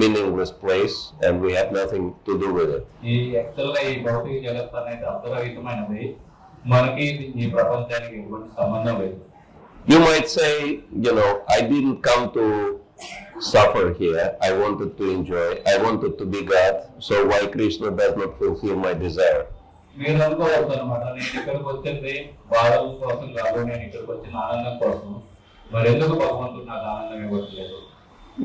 Speaker 1: meaningless place and we have nothing to do with it.
Speaker 2: ఈ యాక్చువల్గా ఈ భౌతిక జగత్ అనేది అర్థరహితమైనది, మనకి ఈ ప్రపంచానికి ఎటువంటి సంబంధం లేదు.
Speaker 1: You might say, I didn't come to suffer here. I wanted to enjoy. I wanted to be God. So why Krishna does not fulfill my desire?
Speaker 2: మీరు అనుకోవచ్చు అనమాట, నేను ఇక్కడికి వచ్చింది బాధల కోసం కాదు, నేను ఇక్కడికి వచ్చిన ఆనందం కోసం, మరి ఎందుకు భగవంతుడు నాకు ఆనందం ఇవ్వట్లేదు?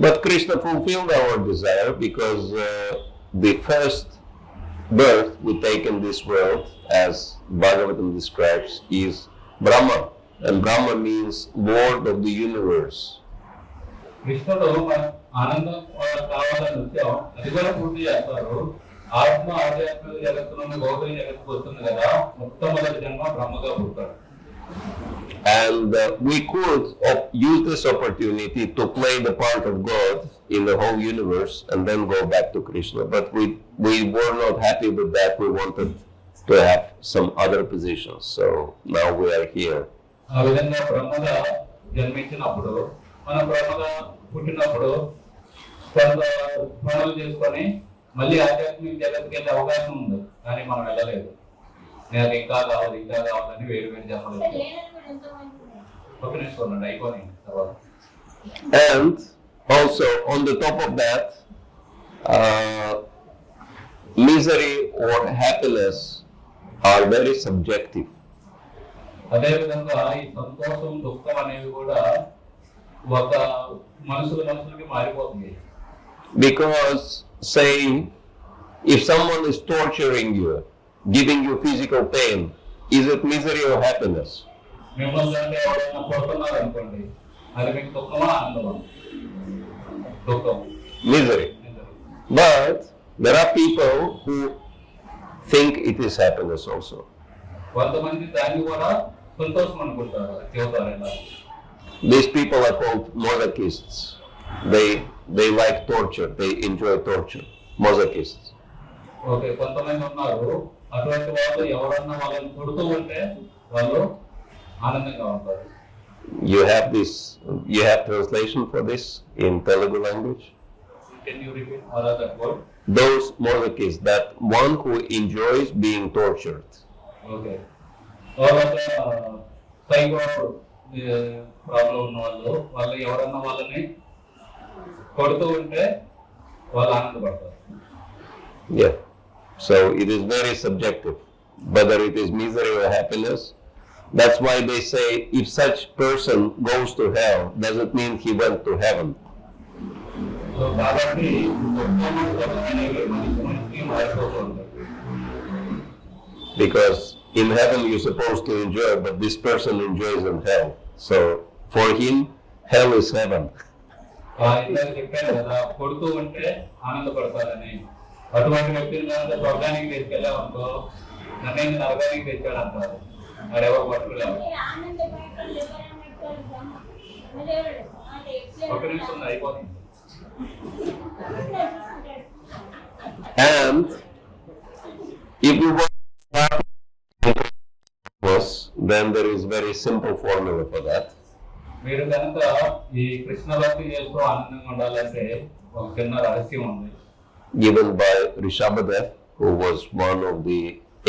Speaker 1: But Krishna fulfilled our desire because the first birth we take in this world, as Bhagavatam describes, is Brahmā. And Brahmā means Lord of the universe.
Speaker 2: కృష్ణుడు ఆనందం కావాలని వచ్చాం, అది కూడా పూర్తి చేస్తారు. ఆత్మ ఆధ్యాత్మిక జగత్తు నుండి భౌతిక జగత్తుకు వస్తుంది కదా, మొట్టమొదటి జన్మ బ్రహ్మగా పుట్టాడు.
Speaker 1: And we could use this opportunity to play the part of God in the whole universe and then go back to Krishna. But we were not happy with that. We wanted to have some other positions. So now we are here.
Speaker 2: ఆ విధంగా బ్రహ్మగా జన్మించినప్పుడు, మన బ్రహ్మగా పుట్టినప్పుడు కొంత పనులు చేసుకొని మళ్ళీ ఆధ్యాత్మిక జగత్తుకి వెళ్ళే అవకాశం ఉంది, కానీ మనం వెళ్ళలేదు. నేను ఇంకా కావాలని వేరు వేరు జన్మలు నేర్చుకోండి అయిపోయి తర్వాత.
Speaker 1: And also on the top of that, misery or happiness are very subjective.
Speaker 2: అదేవిధంగా ఈ సంతోషం దుఃఖం అనేవి కూడా ఒక మనుషులకి మారిపోతుంది.
Speaker 1: Because saying, if someone is torturing you, giving you physical pain, is it misery or happiness?
Speaker 2: మిమ్మల్ని ఎవరైనా కొడుతున్నారు అనుకోండి, అది మీకు దుఃఖమా ఆనందమా? దుఃఖం.
Speaker 1: Misery. But there are people who think it is happiness also.
Speaker 2: కొంతమంది దాన్ని కూడా సంతోషం అనుకుంటారు, చెబుతారు ఎలా.
Speaker 1: These people are called masochists. They like torture. They enjoy torture. Masochists.
Speaker 2: Okay, కొంతమంది ఉన్నారు అటువంటి వాళ్ళు, ఎవరన్నా వాళ్ళని కొడుతూ ఉంటే వాళ్ళు ఆనందంగా ఉంటారు.
Speaker 1: You have translation for this in Telugu language?
Speaker 2: Can you repeat all of that word?
Speaker 1: Those masochists, that one who enjoys being tortured.
Speaker 2: Okay, వాళ్ళ సైకో ప్రాబ్లం ఉన్న వాళ్ళు ఎవరన్నా వాళ్ళని కొడుతూ ఉంటే వాళ్ళు ఆనందపడతారు.
Speaker 1: Yeah. So it is very subjective, whether it is misery or happiness. That's why they say if such person goes to hell, doesn't mean he went to heaven.
Speaker 2: So కాబట్టి మనిషికి మారిపోతుంది.
Speaker 1: Because in heaven you're supposed to enjoy, but this person enjoys in hell. So for him, hell is heaven.
Speaker 2: ఇందాక చెప్పాను కదా, కొడుతూ ఉంటే ఆనందపడతారని. అటువంటి వ్యక్తిని కనుక స్వర్గానికి తీసుకెళ్ళామనుకో, నన్ను నరకానికి తెచ్చాడు అంటారు. మరి ఎవరు పట్టుకోలేము. ఒక నిమిషం అయిపోతుంది.
Speaker 1: And if you want then there is very simple formula for that.
Speaker 2: మీరు కనుక ఈ కృష్ణ భక్తి చేస్తూ ఆనందంగా ఉండాలంటే ఒక చిన్న రహస్యం ఉంది.
Speaker 1: Given by Rishabhadeva, who was one of the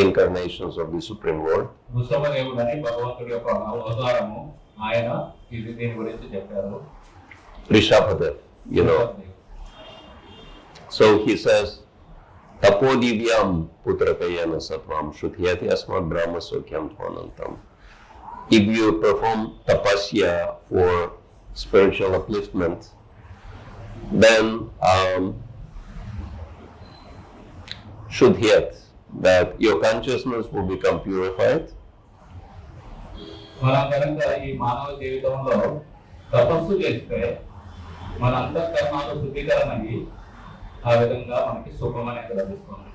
Speaker 1: incarnations of the Supreme Lord.
Speaker 2: వృషభదేవుడు అని భగవంతుడి యొక్క అవతారము, ఆయన దీని గురించి చెప్పారు.
Speaker 1: Rishabhadeva, you know. So he says, Tapodivyam putrakayana satvam shuthyati asmat brahma sokyam tvanantam. If you perform tapasya for spiritual upliftment, then shudhyat, that your consciousness will become purified.
Speaker 2: మనందరంగా ఈ మానవ జీవితంలో తపస్సు చేస్తే మన అంతఃకరణాలు శుద్ధీకరణ అయ్యి ఆ విధంగా మనకి సుఖం అనేది లభిస్తుంది.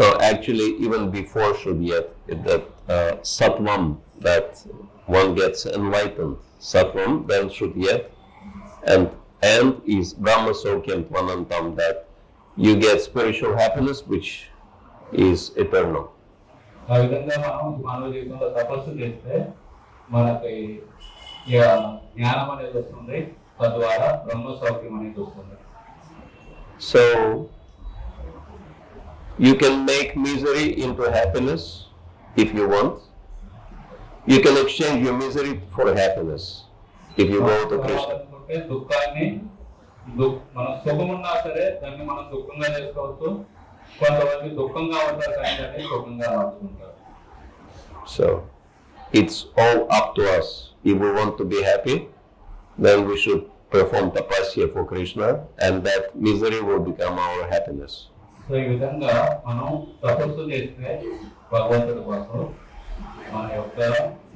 Speaker 1: No, actually, even before Shudyat, that Sattvam, that one gets enlightened. Sattvam, then Shudyat, and is Brahma Sokyam Tvanantam, that you get spiritual happiness which is eternal.
Speaker 2: ఆ విధంగా మనం మానవ జీవితంలో తపస్సు చేస్తే మనకి జ్ఞానం అనేది వస్తుంది, తద్వారా బ్రహ్మ సౌఖ్యం అనేది వస్తుంది.
Speaker 1: So you can make misery into happiness if you want. You can exchange your misery for happiness if you go to Krishna.
Speaker 2: దుఃఖాన్ని మనం సుఖమున్నా సరే దాన్ని మనం దుఃఖంగా చేసుకోవచ్చు. కొంతమంది దుఃఖంగా ఉంటారు కానీ దాన్ని సుఖంగా మార్చుకుంటారు.
Speaker 1: So it's all up to us. If we want to be happy, then we should perform tapasya for Krishna, and that misery will become our happiness.
Speaker 2: So ఈ విధంగా మనం తపస్సు చేస్తే భగవంతుడి కోసం మన యొక్క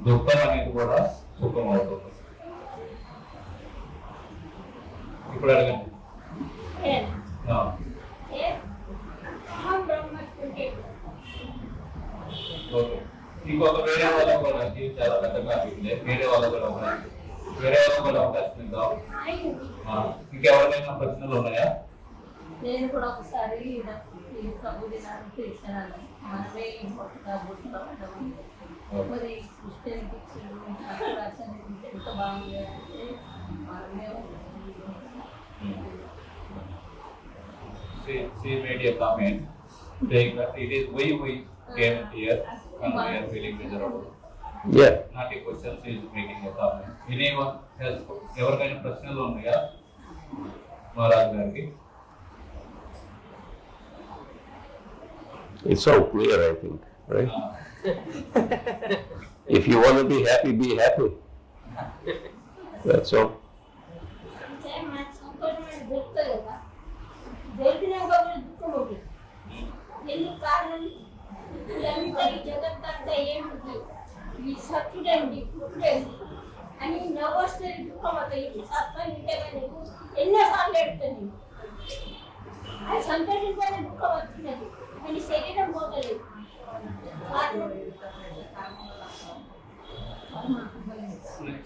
Speaker 2: దుఃఖం అనేది కూడా సుఖం అవుతుంది. ఇప్పుడు అడగండి. ఓకే, ఇంకొక వేరే వాళ్ళకు కూడా ఇది చాలా పెద్ద టాపిక్ ఉంది. వేరే వాళ్ళకు కూడా అవకాశం ఇద్దాం. ఇంకెవరికైనా ప్రశ్నలు ఉన్నాయా?
Speaker 3: నేను కూడా ఒకసారి ప్రభుత్వాన్ని తెలిసాను. మనమే ఇంకొక మరి క్రిస్టియన్కి ఎంత బాగుంది అంటే మనమే
Speaker 2: She made a comment saying that it is we came here and we are feeling miserable.
Speaker 1: Yeah.
Speaker 2: Not a question, she is making a comment. Anyone has ఎవరికైనా ప్రశ్నలు ఉన్నాయా మహారాజ్ గారికి?
Speaker 1: It's so clear, I think, right? If you want to be happy, be happy. That's all.
Speaker 3: జగత్తంతా ఏమిటి ఈ సచ్చుడండి పుట్టండి అని నవస్తే దుఃఖం అవుతాయి. సత్సం ఇంటే నీకు ఎన్నోసార్లు ఎడుతుంది. అది సంతోషించాలని దుఃఖం వస్తున్నది కానీ శరీరం పోతలేదు.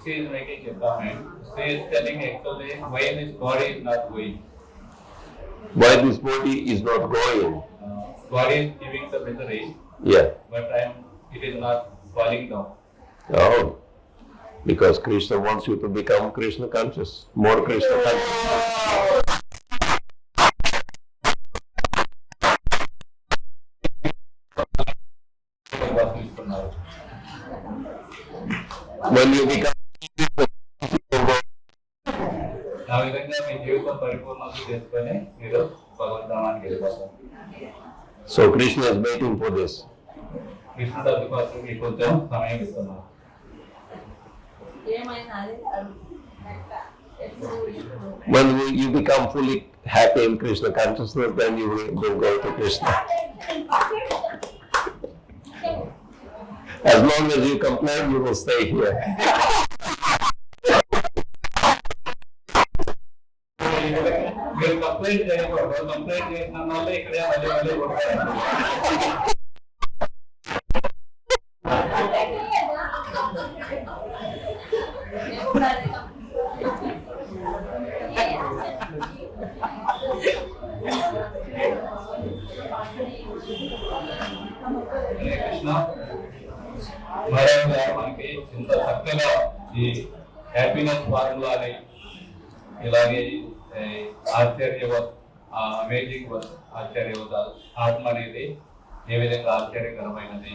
Speaker 2: She is making a comment. She is telling actually why this body is not going.
Speaker 1: Why this body is not going?
Speaker 2: Body is giving the misery.
Speaker 1: Yeah.
Speaker 2: But it is not falling down.
Speaker 1: Oh, because Krishna wants you to become Krishna conscious, more Krishna conscious. When you become
Speaker 2: ఆ విధంగా మీ జీవితం పరిపూర్ణత చేసుకొని మీరు భగవద్ధామానికి వెళ్ళిపోతారు.
Speaker 1: So Krishna is waiting for this.
Speaker 2: కృష్ణుడు అందుకోసం మీకు కొంచెం సమయం ఇస్తున్నారు.
Speaker 1: When you become fully happy in Krishna consciousness, then you will go to Krishna. As long as you complain, you will stay here.
Speaker 2: మీరు కంప్లైంట్ చేయకూడదు. కంప్లైంట్ చేసిన వాళ్ళు ఇక్కడే మళ్ళీ కొడతారు. కృష్ణ మహారాజ్ మనకి ఇంత చక్కగా ఈ హ్యాపీనెస్ ఫార్ములాని ఇలాగే ఆశ్చర్యవత్ అమేజింగ్ ఆశ్చర్యవత ఆత్మ అనేది ఏ విధంగా ఆశ్చర్యకరమైనది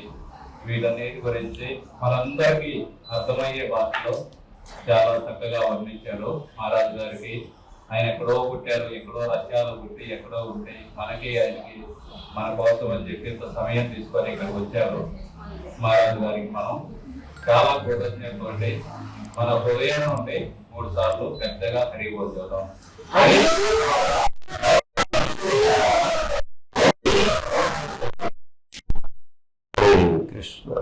Speaker 2: వీటన్నిటి గురించి మనందరికీ అర్థమయ్యే భాషలో చాలా చక్కగా వర్ణించారు మహారాజు గారికి. ఆయన ఎక్కడో పుట్టారు, ఎక్కడో రష్యాలో పుట్టి ఎక్కడో ఉంటే మనకి ఆయనకి మన కోసం అని చెప్పి ఇంత సమయం తీసుకొని ఇక్కడికి వచ్చారు. మహారాజు గారికి మనం చాలా కృతజ్ఞతలు. మన హృదయం నుండి 3 సార్లు పెద్దగా పెరిగిపోతాం.
Speaker 1: Krishna.